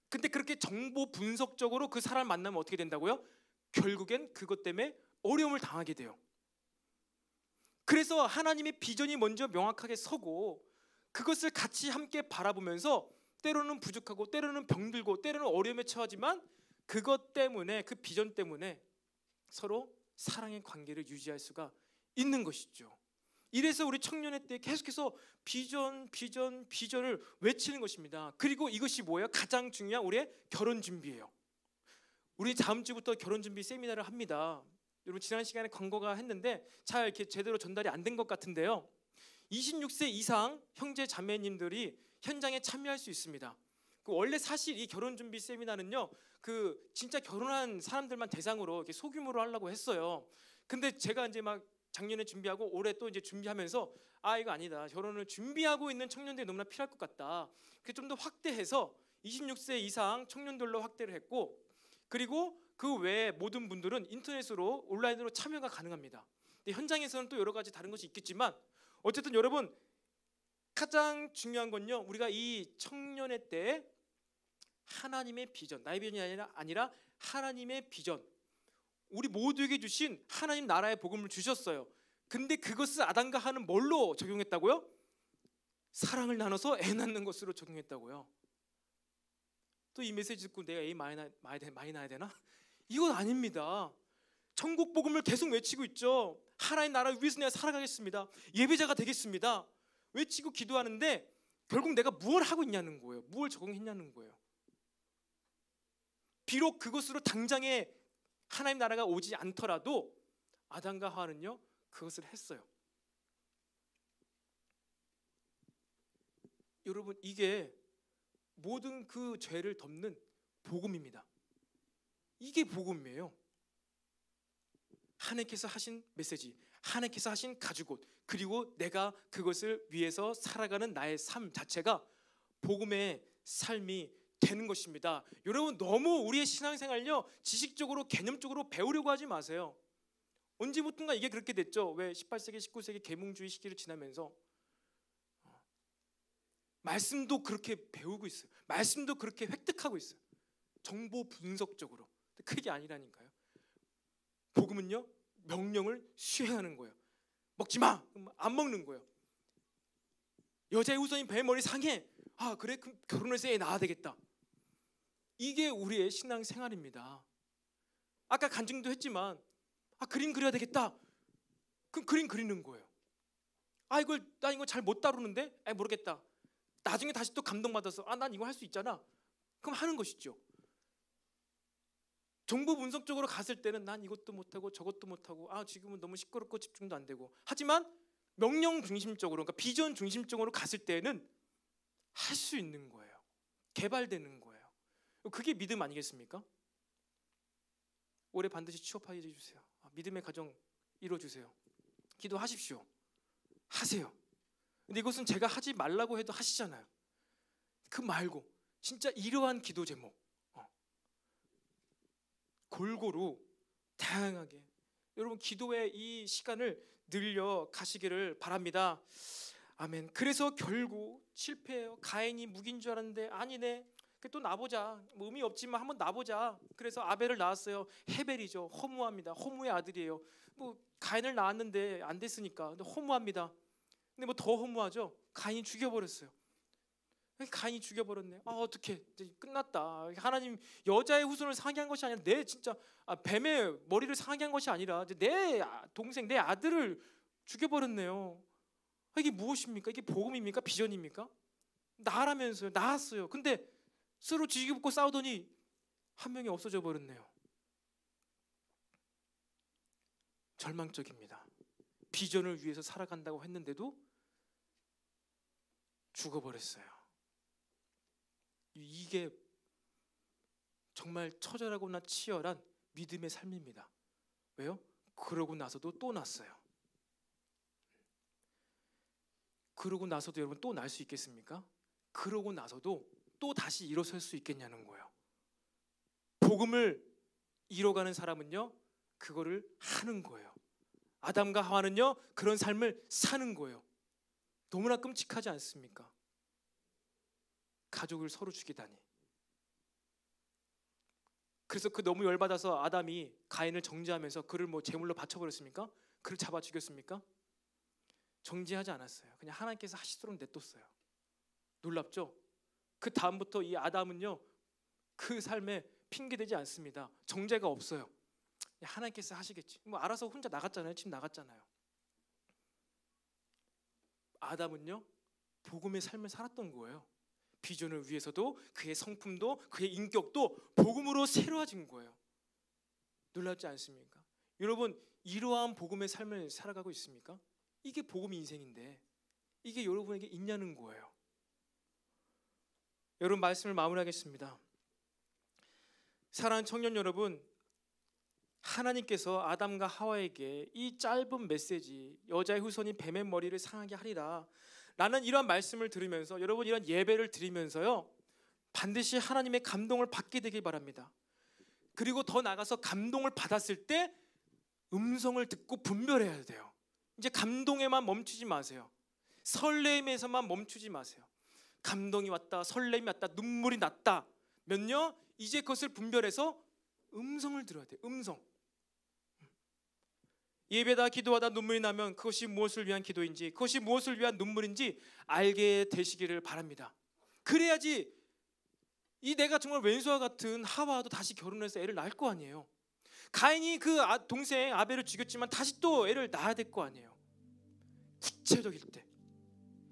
Speaker 1: 근데 그렇게 정보 분석적으로 그 사람을 만나면 어떻게 된다고요? 결국엔 그것 때문에 어려움을 당하게 돼요. 그래서 하나님의 비전이 먼저 명확하게 서고 그것을 같이 함께 바라보면서 때로는 부족하고 때로는 병들고 때로는 어려움에 처하지만 그것 때문에, 그 비전 때문에 서로 사랑의 관계를 유지할 수가 있는 것이죠. 이래서 우리 청년의 때 계속해서 비전을 외치는 것입니다. 그리고 이것이 뭐예요? 가장 중요한 우리의 결혼 준비예요. 우리 다음 주부터 결혼 준비 세미나를 합니다. 여러분, 지난 시간에 광고가 했는데 잘 이렇게 제대로 전달이 안 된 것 같은데요. 26세 이상 형제 자매님들이 현장에 참여할 수 있습니다. 원래 사실 이 결혼 준비 세미나는요, 진짜 결혼한 사람들만 대상으로 이렇게 소규모로 하려고 했어요. 근데 제가 이제 막 작년에 준비하고 올해 또 이제 준비하면서 이거 아니다. 결혼을 준비하고 있는 청년들이 너무나 필요할 것 같다. 그래서 좀 더 확대해서 26세 이상 청년들로 확대를 했고, 그리고 그 외에 모든 분들은 인터넷으로 온라인으로 참여가 가능합니다. 근데 현장에서는 또 여러 가지 다른 것이 있겠지만 어쨌든 여러분, 가장 중요한 건요, 우리가 이 청년의 때 하나님의 비전, 나의 비전이 아니라 하나님의 비전, 우리 모두에게 주신 하나님 나라의 복음을 주셨어요. 근데 그것을 아담과 하와는 뭘로 적용했다고요? 사랑을 나눠서 애 낳는 것으로 적용했다고요. 또 이 메시지 듣고 내가 애 많이 낳아야 되나? 이건 아닙니다. 천국 복음을 계속 외치고 있죠. 하나님 나라 위해서 내가 살아가겠습니다. 예배자가 되겠습니다. 외치고 기도하는데 결국 내가 무엇을 하고 있냐는 거예요. 무엇을 적용했냐는 거예요. 비록 그것으로 당장에 하나님 나라가 오지 않더라도 아담과 하와는요, 그것을 했어요. 여러분, 이게 모든 그 죄를 덮는 복음입니다. 이게 복음이에요. 하나님께서 하신 메시지, 하나님께서 하신 가죽옷, 그리고 내가 그것을 위해서 살아가는 나의 삶 자체가 복음의 삶이 되는 것입니다. 여러분, 너무 우리의 신앙생활요, 지식적으로 개념적으로 배우려고 하지 마세요. 언제부턴가 이게 그렇게 됐죠. 왜 18세기 19세기 계몽주의 시기를 지나면서 말씀도 그렇게 배우고 있어요. 말씀도 그렇게 획득하고 있어요. 정보 분석적으로. 그게 아니라니까요. 복음은요, 명령을 수행하는 거예요. 먹지 마! 안 먹는 거예요. 여자의 후손이 뱀의 머리 상해. 그래, 그럼 결혼해서 애 낳아야 되겠다. 이게 우리의 신앙생활입니다. 아까 간증도 했지만 그림 그려야 되겠다. 그럼 그림 그리는 거예요. 나 이거 잘 못 다루는데? 모르겠다. 나중에 다시 또 감동받아서 난 이거 할 수 있잖아. 그럼 하는 것이죠. 정보 분석적으로 갔을 때는 난 이것도 못하고 저것도 못하고 지금은 너무 시끄럽고 집중도 안 되고, 하지만 명령 중심적으로, 그러니까 비전 중심적으로 갔을 때는 할 수 있는 거예요. 개발되는 거예요. 그게 믿음 아니겠습니까? 올해 반드시 취업하게 해주세요. 믿음의 가정 이루어주세요. 기도하십시오. 하세요. 근데 이것은 제가 하지 말라고 해도 하시잖아요. 그 말고 진짜 이러한 기도 제목 골고루 다양하게 여러분 기도의 이 시간을 늘려 가시기를 바랍니다. 아멘. 그래서 결국 실패해요. 가인이 무기인 줄 알았는데 아니네. 또 나보자. 의미 없지만 한번 나보자. 그래서 아벨을 낳았어요. 헤벨이죠. 허무합니다. 허무의 아들이에요. 가인을 낳았는데 안 됐으니까. 근데 허무합니다. 근데 더 허무하죠. 가인이 죽여버렸어요. 가인이 죽여버렸네. 어떻게 이제 끝났다. 하나님 여자의 후손을 상해한 것이 아니라 내 진짜 뱀의 머리를 상해한 것이 아니라 내 동생 내 아들을 죽여버렸네요. 이게 무엇입니까? 이게 복음입니까? 비전입니까? 나라면서요. 나았어요. 근데 서로 지지고 싸우더니 한 명이 없어져 버렸네요. 절망적입니다. 비전을 위해서 살아간다고 했는데도 죽어버렸어요. 이게 정말 처절하고나 치열한 믿음의 삶입니다. 왜요? 그러고 나서도 또 났어요. 그러고 나서도 여러분 또 날 수 있겠습니까? 그러고 나서도 또 다시 일어설 수 있겠냐는 거예요. 복음을 이뤄가는 사람은요, 그거를 하는 거예요. 아담과 하와는요, 그런 삶을 사는 거예요. 너무나 끔찍하지 않습니까? 가족을 서로 죽이다니. 그래서 너무 열받아서 아담이 가인을 정죄하면서 그를 제물로 바쳐버렸습니까? 그를 잡아 죽였습니까? 정죄하지 않았어요. 그냥 하나님께서 하시도록 냅뒀어요. 놀랍죠? 그 다음부터 이 아담은요, 그 삶에 핑계대지 않습니다. 정죄가 없어요. 하나님께서 하시겠지. 알아서 혼자 나갔잖아요. 집 나갔잖아요. 아담은요, 복음의 삶을 살았던 거예요. 비전을 위해서도 그의 성품도 그의 인격도 복음으로 새로워진 거예요. 놀랍지 않습니까? 여러분, 이러한 복음의 삶을 살아가고 있습니까? 이게 복음 인생인데 이게 여러분에게 있냐는 거예요. 여러분, 말씀을 마무리하겠습니다. 사랑하는 청년 여러분, 하나님께서 아담과 하와에게 이 짧은 메시지, 여자의 후손이 뱀의 머리를 상하게 하리라 라는 이런 말씀을 들으면서, 여러분 이런 예배를 드리면서요, 반드시 하나님의 감동을 받게 되길 바랍니다. 그리고 더 나아가서 감동을 받았을 때 음성을 듣고 분별해야 돼요. 이제 감동에만 멈추지 마세요. 설렘에서만 멈추지 마세요. 감동이 왔다, 설렘이 왔다, 눈물이 났다 면요, 이제 그것을 분별해서 음성을 들어야 돼요. 음성. 예배다 기도하다 눈물이 나면 그것이 무엇을 위한 기도인지, 그것이 무엇을 위한 눈물인지 알게 되시기를 바랍니다. 그래야지 이 내가 정말 왼수와 같은 하와도 다시 결혼해서 애를 낳을 거 아니에요. 가인이 그 동생 아벨을 죽였지만 다시 또 애를 낳아야 될 거 아니에요. 구체적일 때,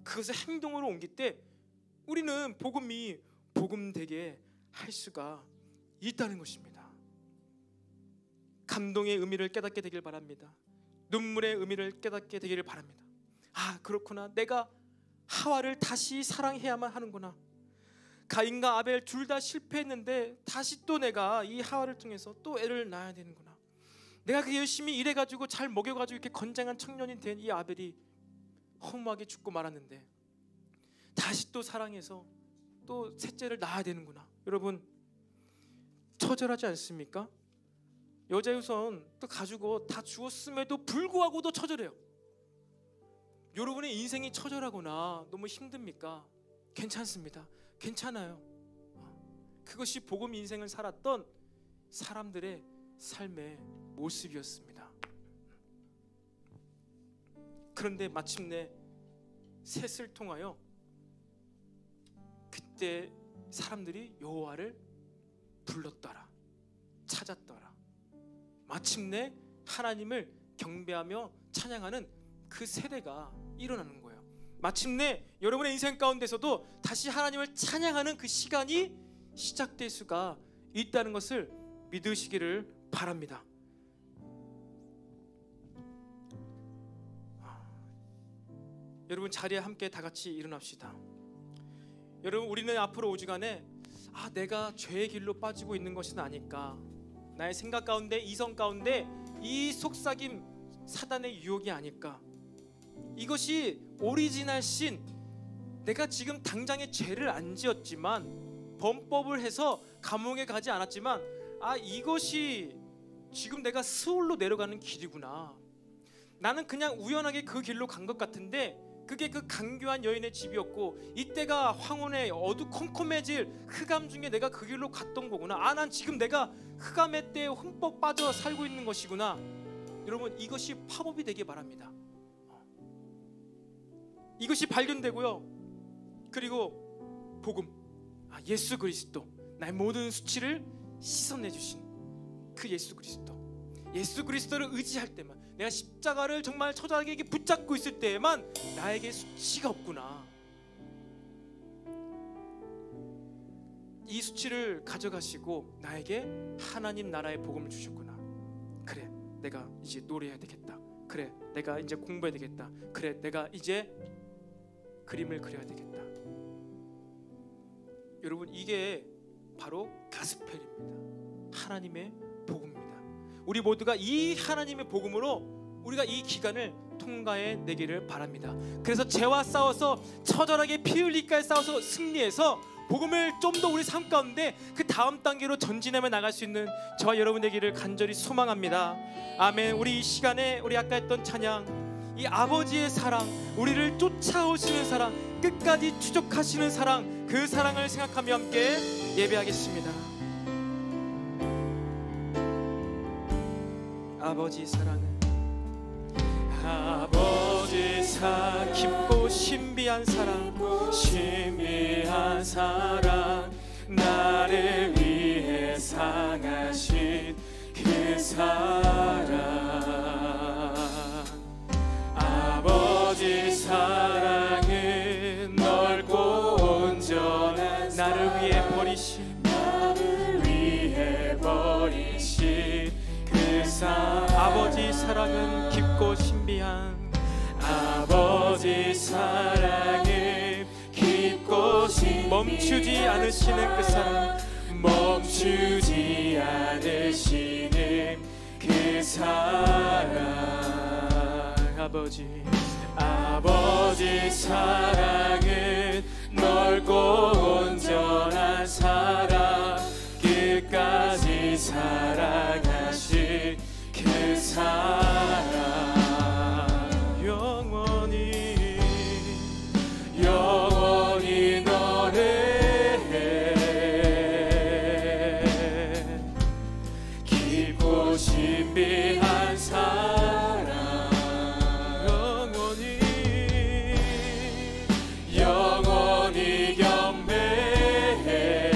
Speaker 1: 그것을 행동으로 옮길 때 우리는 복음이 복음되게 할 수가 있다는 것입니다. 감동의 의미를 깨닫게 되길 바랍니다. 눈물의 의미를 깨닫게 되기를 바랍니다. 아, 그렇구나. 내가 하와를 다시 사랑해야만 하는구나. 가인과 아벨 둘 다 실패했는데 다시 또 내가 이 하와를 통해서 또 애를 낳아야 되는구나. 내가 그 열심히 일해가지고 잘 먹여가지고 이렇게 건장한 청년이 된 이 아벨이 허무하게 죽고 말았는데 다시 또 사랑해서 또 셋째를 낳아야 되는구나. 여러분, 처절하지 않습니까? 여자의 후손 또 가지고 다 죽었음에도 불구하고도 처절해요. 여러분의 인생이 처절하거나 너무 힘듭니까? 괜찮습니다. 괜찮아요. 그것이 복음 인생을 살았던 사람들의 삶의 모습이었습니다. 그런데 마침내 셋을 통하여 그때 사람들이 여호와를 불렀더라, 찾았더라. 마침내 하나님을 경배하며 찬양하는 그 세대가 일어나는 거예요. 마침내 여러분의 인생 가운데서도 다시 하나님을 찬양하는 그 시간이 시작될 수가 있다는 것을 믿으시기를 바랍니다. 여러분, 자리에 함께 다 같이 일어납시다. 여러분, 우리는 앞으로 5주간에 내가 죄의 길로 빠지고 있는 것은 아닐까, 나의 생각 가운데, 이성 가운데 이 속삭임, 사단의 유혹이 아닐까, 이것이 오리지널 신, 내가 지금 당장의 죄를 안 지었지만, 범법을 해서 감옥에 가지 않았지만, 이것이 지금 내가 스올로 내려가는 길이구나. 나는 그냥 우연하게 그 길로 간 것 같은데 그게 그 간교한 여인의 집이었고, 이때가 황혼의 어두컴컴해질 흑암 중에 내가 그 길로 갔던 거구나. 난 지금 내가 흑암의 때에 흠뻑 빠져 살고 있는 것이구나. 여러분, 이것이 팝업이 되기 바랍니다. 이것이 발견되고요. 그리고 복음, 예수 그리스도, 나의 모든 수치를 씻어내 주신 그 예수 그리스도, 예수 그리스도를 의지할 때만, 내가 십자가를 정말 처절하게 붙잡고 있을 때에만 나에게 수치가 없구나. 이 수치를 가져가시고 나에게 하나님 나라의 복음을 주셨구나. 그래, 내가 이제 노래해야 되겠다. 그래, 내가 이제 공부해야 되겠다. 그래, 내가 이제 그림을 그려야 되겠다. 여러분, 이게 바로 가스펠입니다. 하나님의 복음입니다. 우리 모두가 이 하나님의 복음으로 우리가 이 기간을 통과해 내기를 바랍니다. 그래서 죄와 싸워서 처절하게 피 흘리기까지 싸워서 승리해서 복음을 좀 더 우리 삶 가운데 그 다음 단계로 전진하며 나갈 수 있는 저와 여러분 되기를 간절히 소망합니다. 아멘. 우리 이 시간에 우리 아까 했던 찬양, 이 아버지의 사랑, 우리를 쫓아오시는 사랑, 끝까지 추적하시는 사랑, 그 사랑을 생각하며 함께 예배하겠습니다. 아버지 사랑은, 아버지 사랑, 깊고 신비한 사랑, 신비한 사랑, 나를 위해 상하신 그 사랑, 아버지 사랑은 넓고 온전한 나를 위해 버리신, 나를 위해 버리신 그 사랑, 아버지 사랑은 깊고 신비한, 아버지 아버지 사랑은 깊고 심 멈추지 않으시는 그 사랑 멈추지 않으시는 그 사랑 아버지 사랑은 넓고 온전한 사랑 끝까지 사랑하신 그 사랑 영원히 너를 깊고 신비한 사랑 영원히 경배해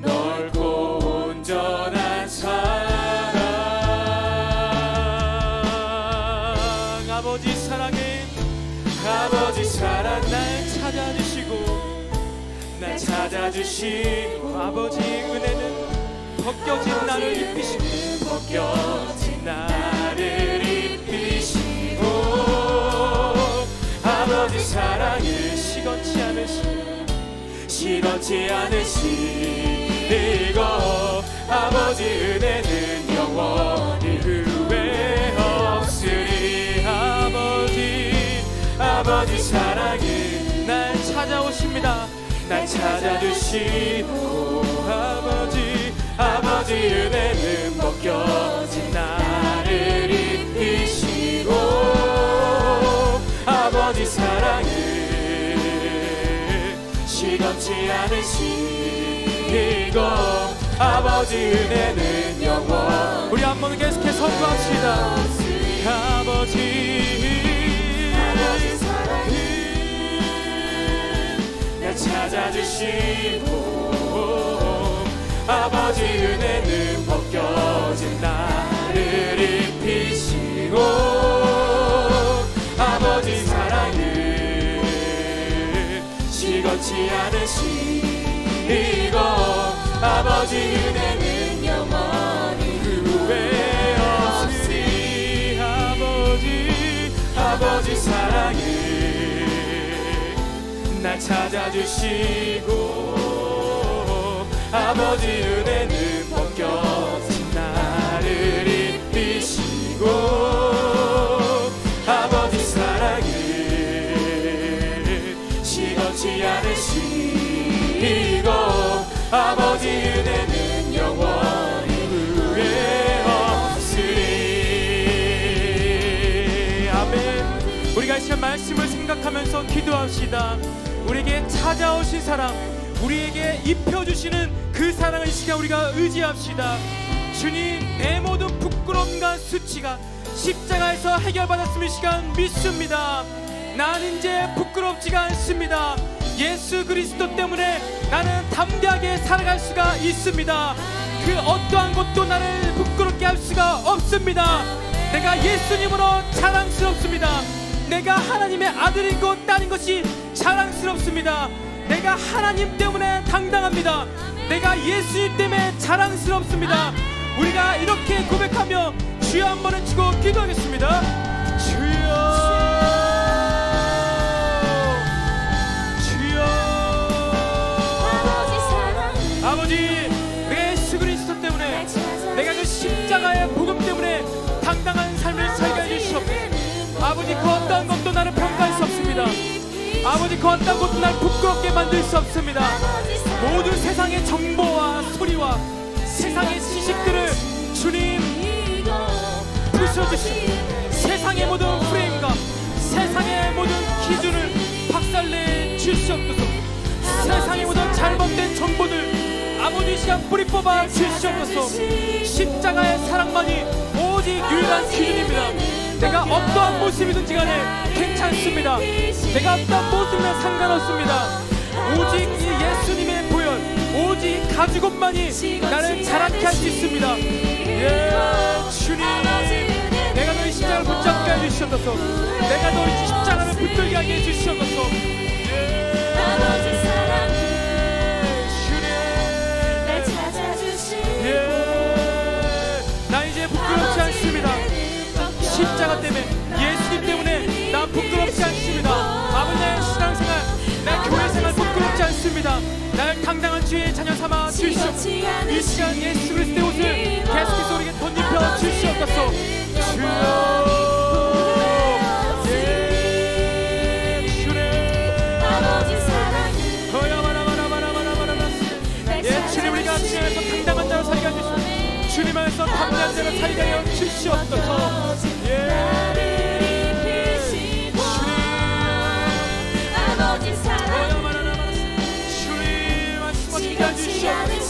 Speaker 1: 넓고 온전한 사랑 아버지 사랑 날 찾아주시고 아버지 은혜는 벗겨진 나를 입히시고 아버지 사랑을 시건치 않으시고 아버지 은혜는 영원히 후회 없으리 아버지 사랑은 날 찾아오십니다 날 찾아주시고 아버지 은혜는 벗겨진 나를 입히시고 아버지 사랑은 시건치 않으시고 아버지 은혜는 영원 우리 한 번 계속해서 선포합시다 아버지 사랑은 날 찾아주시고 아버지 은혜는 벗겨진 나를 입히시고 아버지 사랑은 시건치 않으시고 아버지 은혜는 영원히 후회 없으리 아버지 사랑은 날 찾아주시고 아버지 은혜는 벗겨진 나를 입히시고 아버지 사랑은 시건치 않으시고 아버지 은혜는 영원히 후회 없으리 아멘 우리가 이 시간 말씀을 생각하면서 기도합시다 우리에게 찾아오신 사랑 우리에게 입혀주시는 그 사랑을 이 시간 우리가 의지합시다 주님 내 모든 부끄러움과 수치가 십자가에서 해결받았음을 시간 믿습니다 나는 이제 부끄럽지가 않습니다 예수 그리스도 때문에 나는 담대하게 살아갈 수가 있습니다 그 어떠한 것도 나를 부끄럽게 할 수가 없습니다 내가 예수님으로 자랑스럽습니다 내가 하나님의 아들인 것 딸인 것이 자랑스럽습니다 내가 하나님 때문에 당당합니다 내가 예수님 때문에 자랑스럽습니다 우리가 이렇게 고백하며 주여 한 번 외치고 기도하겠습니다 주여 아버지 내가 예수 그리스도 때문에 내가 그 십자가의 복음 때문에 당당한 삶을 살게 해주시옵소서 아버지 그 어떠한 것도 나를 평가할 수 없습니다 아버지 그 어떠한 것도 나를 부끄럽게 만들 수 없습니다 모든 세상의 정보와 소리와 세상의 지식들을 주님 부숴주시고 세상의 모든 프레임과 세상의 모든 기준을 박살내 주시옵소서 세상의 모든 잘못된 정보들 아버지 시간 뿌리 뽑아 주시옵소서 십자가의 사랑만이 오직 유일한 기준입니다 내가 어떠한 모습이든지 간에 괜찮습니다 내가 어떠한 모습이나 상관없습니다 오직 이 예수님의 보혈 오직 가죽옷만이 나를 자랑케 할 수 있습니다 예 주님 내가 너희 십자가를 붙잡게 해주시옵소서 내가 너희 십자가를 붙들게 하게 해주시옵소서
Speaker 2: 아버지 사랑
Speaker 1: 주님
Speaker 2: 날 찾아주시고
Speaker 1: 나 이제 부끄럽지 않습니다 때문에, 예수님 때문에 난 부끄럽지 않습니다. 아버지, 나의 신앙생활, 나의 교회생활 부끄럽지 않습니다. 나를 당당한 주의 자녀 삼아 주시옵소서. 이 시간 예수 그리스도의 옷을 계속해서 우리에게 덧입혀 주시옵소서. 주여, 당당한 자로 살게 해주시옵소서. 주님 안에서 담대한 자로 살게 하여 주시옵소서. 주님 말씀하시게 해주시옵소서.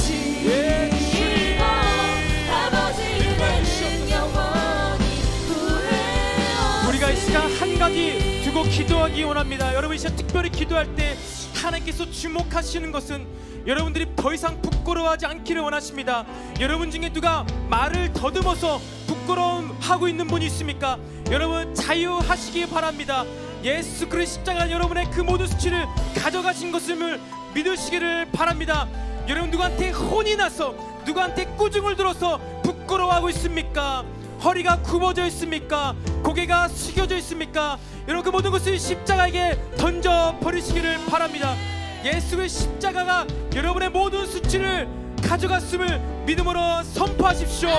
Speaker 1: 우리가 이 시간 한 가지 두고 기도하기 원합니다. 여러분, 이 시간 특별히 기도할 때 하나님께서 주목하시는 것은 여러분들이 더 이상 부끄러워하지 않기를 원하십니다. 여러분 중에 누가 말을 더듬어서 부끄러움하고 있는 분이 있습니까? 여러분, 자유하시기 바랍니다. 예수 그리스도 십자가 여러분의 그 모든 수치를 가져가신 것을 믿으시기를 바랍니다. 여러분, 누구한테 혼이 나서, 누구한테 꾸중을 들어서 부끄러워하고 있습니까? 허리가 굽어져 있습니까? 고개가 숙여져 있습니까? 여러분, 그 모든 것을 십자가에게 던져버리시기를 바랍니다. 예수의 십자가가 여러분의 모든 수치를 가져갔음을 믿음으로 선포하십시오.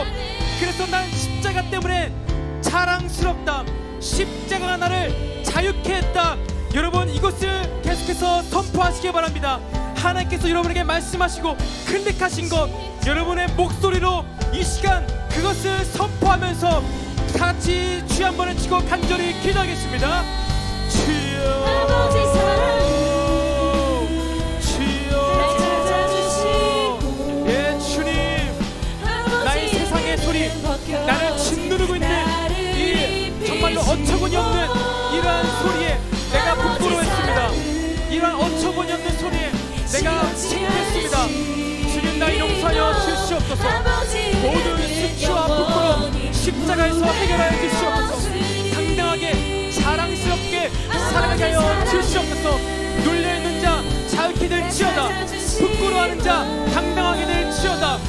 Speaker 1: 그래서 난 십자가 때문에 자랑스럽다. 십자가가 나를 자유케 했다. 여러분, 이것을 계속해서 선포하시기 바랍니다. 하나님께서 여러분에게 말씀하시고 클릭하신 것, 여러분의 목소리로 이 시간 그것을 선포하면서 같이 주 한 번을 치고 간절히 기도하겠습니다. 주여, 나를 짓누르고 있는 이 정말로 어처구니 없는 이러한 소리에 내가 부끄러워했습니다. 이러한 어처구니 없는 소리에 내가 창피했습니다. 주님, 나 용서하여 주시옵소서. 모든 수치와 부끄러움 십자가에서 해결하여 주시옵소서. 당당하게 자랑스럽게 살아가게 하여 주시옵소서. 눌려있는 자 자유케 될지어다. 부끄러워하는 자 당당하게 될지어다.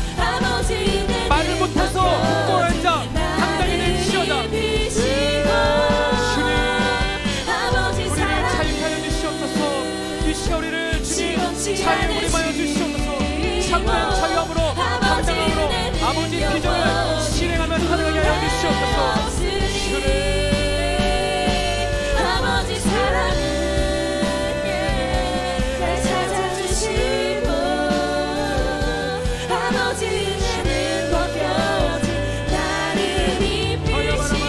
Speaker 1: 말을 못해서 부끄러워하는 자 당당히 될지어다. 주님, 우리를 자유케 하여 주시옵소서. 이 시간 우리를 주님 자유에 우림하여 주시옵소서. 참된 자유함으로 당당함으로 아버지 비전을 실행하며 살아가게 하여 주시옵소서. 주님,
Speaker 3: 아버지 사랑은 날 찾아주시고 아버지 은혜는 벗겨진 나를 입히시고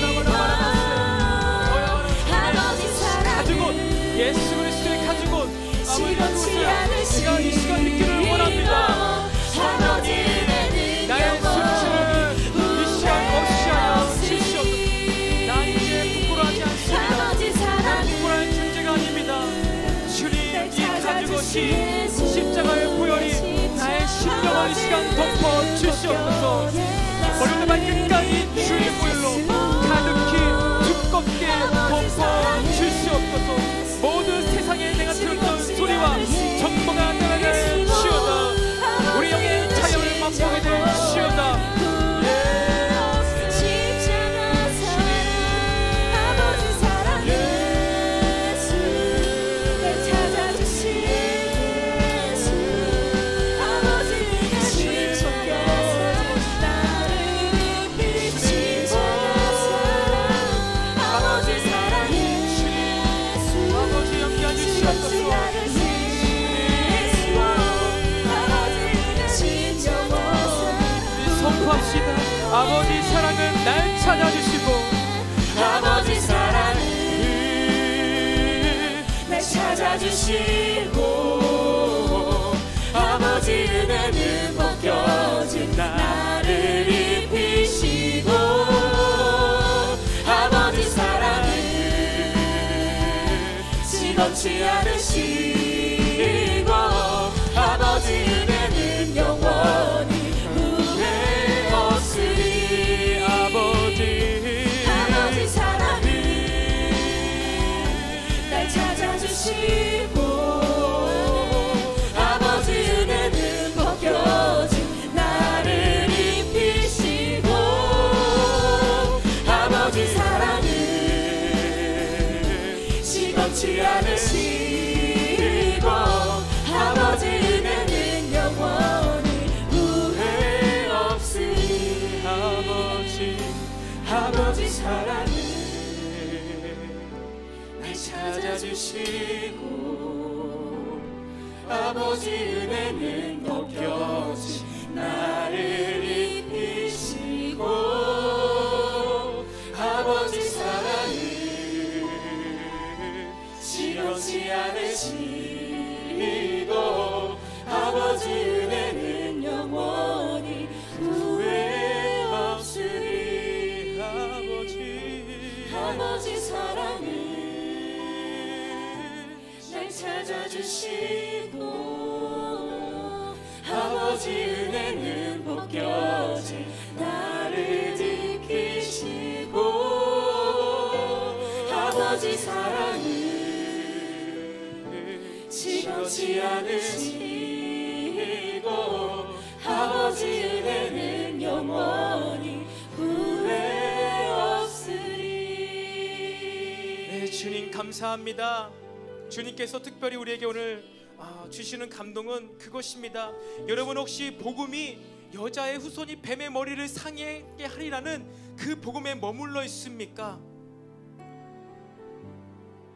Speaker 3: 아버지 사랑은
Speaker 1: 예수 그리스도의 가죽옷
Speaker 3: 시원치 않으시고
Speaker 1: 제가 이 시간 믿기를 원합니다.
Speaker 3: 아버지 은혜는
Speaker 1: 나의 수치를 이 시간 없이 하여 주시옵소서. 나 이제 부끄러워하지 않습니다. 난 부끄러워할 존재가 아닙니다. 주님, 이 가죽옷이 십자가의 보혈이 나의 심령을 이 시간 덮어 주시옵소서. 머리부터 발끝까지 주의 보혈로 가득히 두껍게 덮어 주시옵소서. 모든 세상에 내가 들었던 소리와 정보가 떠나갈 주여다. 우리 영의 자유를 맛보게 될 주여다. 아버지 사랑은 날 찾아주시고
Speaker 3: 아버지 사랑은 날 찾아주시고 아버지 은혜는 벗겨진 나를 입히시고 아버지 사랑은 시덥지 않으시고 아버지 은혜는 영원히 아버지 사랑은 날 찾아주시고 아버지 은혜는 벗겨진 나를 입히시고 아버지 사랑은 찾아주시고 아버지 은혜는 벗겨진 나를 입히시고 아버지 사랑은 시원치 않으시고 아버지 은혜는 영원히 후회 없으리 아버지 사랑은 날 찾아주시고 아버지 은혜는 벗겨진 나를 지키시고 아버지 사랑은 시원치 않으시고 아버지 은혜는 영원히 후회 없으리.
Speaker 1: 네, 주님 감사합니다. 주님께서 특별히 우리에게 오늘 주시는 감동은 그것입니다. 여러분 혹시 복음이 여자의 후손이 뱀의 머리를 상하게 하리라는 그 복음에 머물러 있습니까?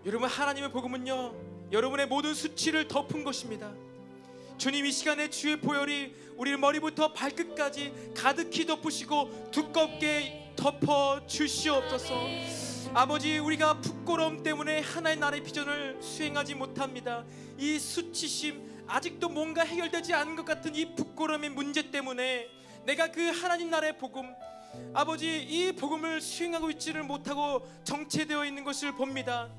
Speaker 1: 여러분 하나님의 복음은요 여러분의 모든 수치를 덮은 것입니다. 주님 이 시간에 주의 보혈이 우리 머리부터 발끝까지 가득히 덮으시고 두껍게 덮어 주시옵소서. 아버지 우리가 부끄러움 때문에 하나의 나라의 비전을 수행하지 못합니다. 이 수치심 아직도 뭔가 해결되지 않은 것 같은 이 부끄러움의 문제 때문에 내가 그 하나님 나라의 복음 아버지 이 복음을 수행하고 있지를 못하고 정체되어 있는 것을 봅니다.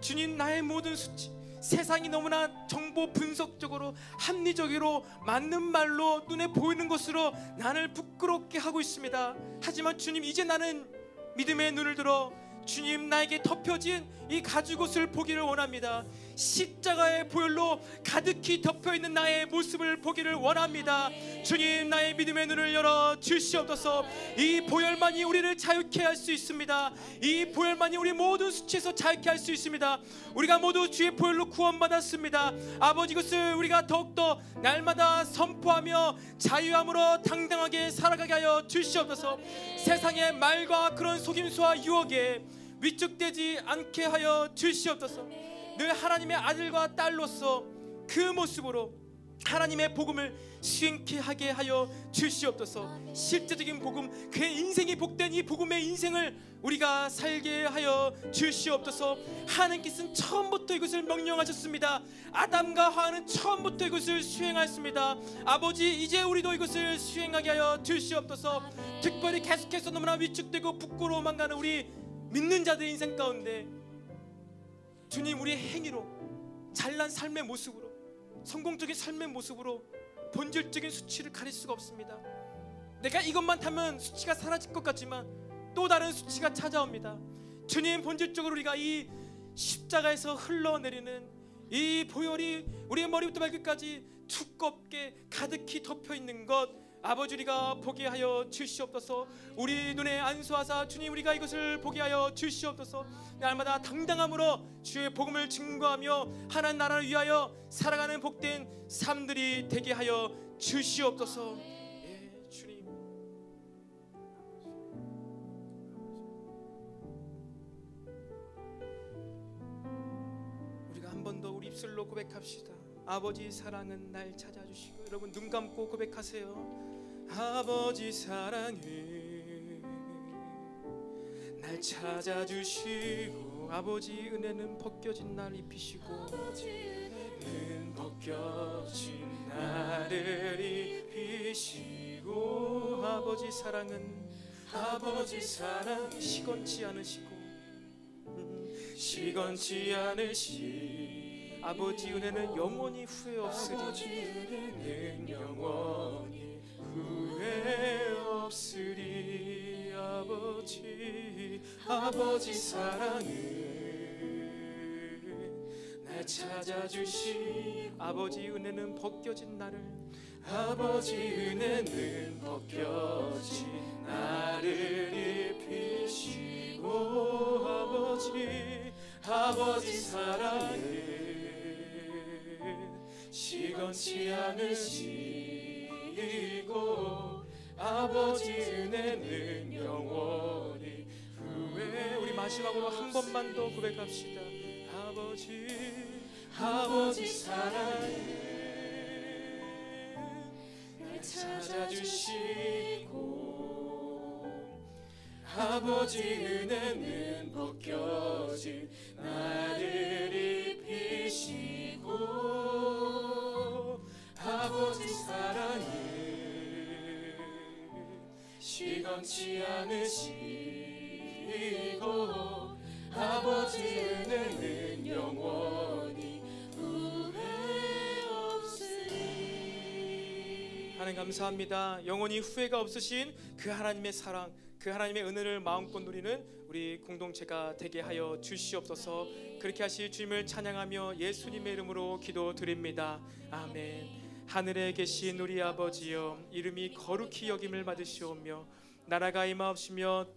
Speaker 1: 주님 나의 모든 수치 세상이 너무나 정보 분석적으로 합리적으로 맞는 말로 눈에 보이는 것으로 나를 부끄럽게 하고 있습니다. 하지만 주님 이제 나는 믿음의 눈을 들어 주님 나에게 덮여진 이 가죽옷을 보기를 원합니다. 십자가의 보혈로 가득히 덮여있는 나의 모습을 보기를 원합니다. 주님 나의 믿음의 눈을 열어 주시옵소서. 이 보혈만이 우리를 자유케 할 수 있습니다. 이 보혈만이 우리 모든 수치에서 자유케 할 수 있습니다. 우리가 모두 주의 보혈로 구원받았습니다. 아버지 이것을 우리가 더욱더 날마다 선포하며 자유함으로 당당하게 살아가게 하여 주시옵소서. 세상의 말과 그런 속임수와 유혹에 위축되지 않게 하여 주시옵소서. 늘 하나님의 아들과 딸로서 그 모습으로 하나님의 복음을 수행케 하게 하여 주시옵소서. 실제적인 복음 그의 인생이 복된 이 복음의 인생을 우리가 살게 하여 주시옵소서. 하나님께서는 처음부터 이것을 명령하셨습니다. 아담과 하와는 처음부터 이것을 수행하였습니다. 아버지 이제 우리도 이것을 수행하게 하여 주시옵소서. 특별히 계속해서 너무나 위축되고 부끄러워만 가는 우리 믿는 자들의 인생 가운데 주님 우리의 행위로 잘난 삶의 모습으로 성공적인 삶의 모습으로 본질적인 수치를 가릴 수가 없습니다. 내가 이것만 타면 수치가 사라질 것 같지만 또 다른 수치가 찾아옵니다. 주님 본질적으로 우리가 이 십자가에서 흘러내리는 이 보혈이 우리의 머리부터 발끝까지 두껍게 가득히 덮여있는 것 아버지 우리가 보게 하여 주시옵소서. 우리 눈에 안수하사 주님 우리가 이것을 보게 하여 주시옵소서. 날마다 당당함으로 주의 복음을 증거하며 하나님 나라를 위하여 살아가는 복된 삶들이 되게 하여 주시옵소서. 예, 주님 우리가 한 번 더 우리 입술로 고백합시다. 아버지 사랑은 날 찾아주시고 여러분 눈 감고 고백하세요. 아버지 사랑은 날 찾아주시고 아버지 은혜는 벗겨진 날 입히시고 은혜는 벗겨진 나를 입히시고 아버지 사랑은 시건치 않으시 아버지 은혜는 영원히 후회 없으리 은혜는 영원히 후회 없으리 아버지 사랑은 날 찾아주시 아버지 은혜는 벗겨진 나를 입히시고 아버지 사랑은 시건치 않으시고 아버지 은혜는 영원히 후회 우리 마지막으로 한 번만 더 고백합시다.
Speaker 3: 아버지 사랑은 날 찾아주시고 아버지 은혜는 벗겨진 나를 입히시고 아버지 사랑은 시건치 않으시고 아버지 은혜는 영원히 후회 없으니.
Speaker 1: 하나님 감사합니다. 영원히 후회가 없으신 그 하나님의 사랑, 그 하나님의 은혜를 마음껏 누리는 우리 공동체가 되게 하여 주시옵소서. 그렇게 하실 주님을 찬양하며 예수님의 이름으로 기도드립니다. 아멘. 하늘에 계신 우리 아버지여, 이름이 거룩히 여김을 받으시오며 나라가 임하옵시며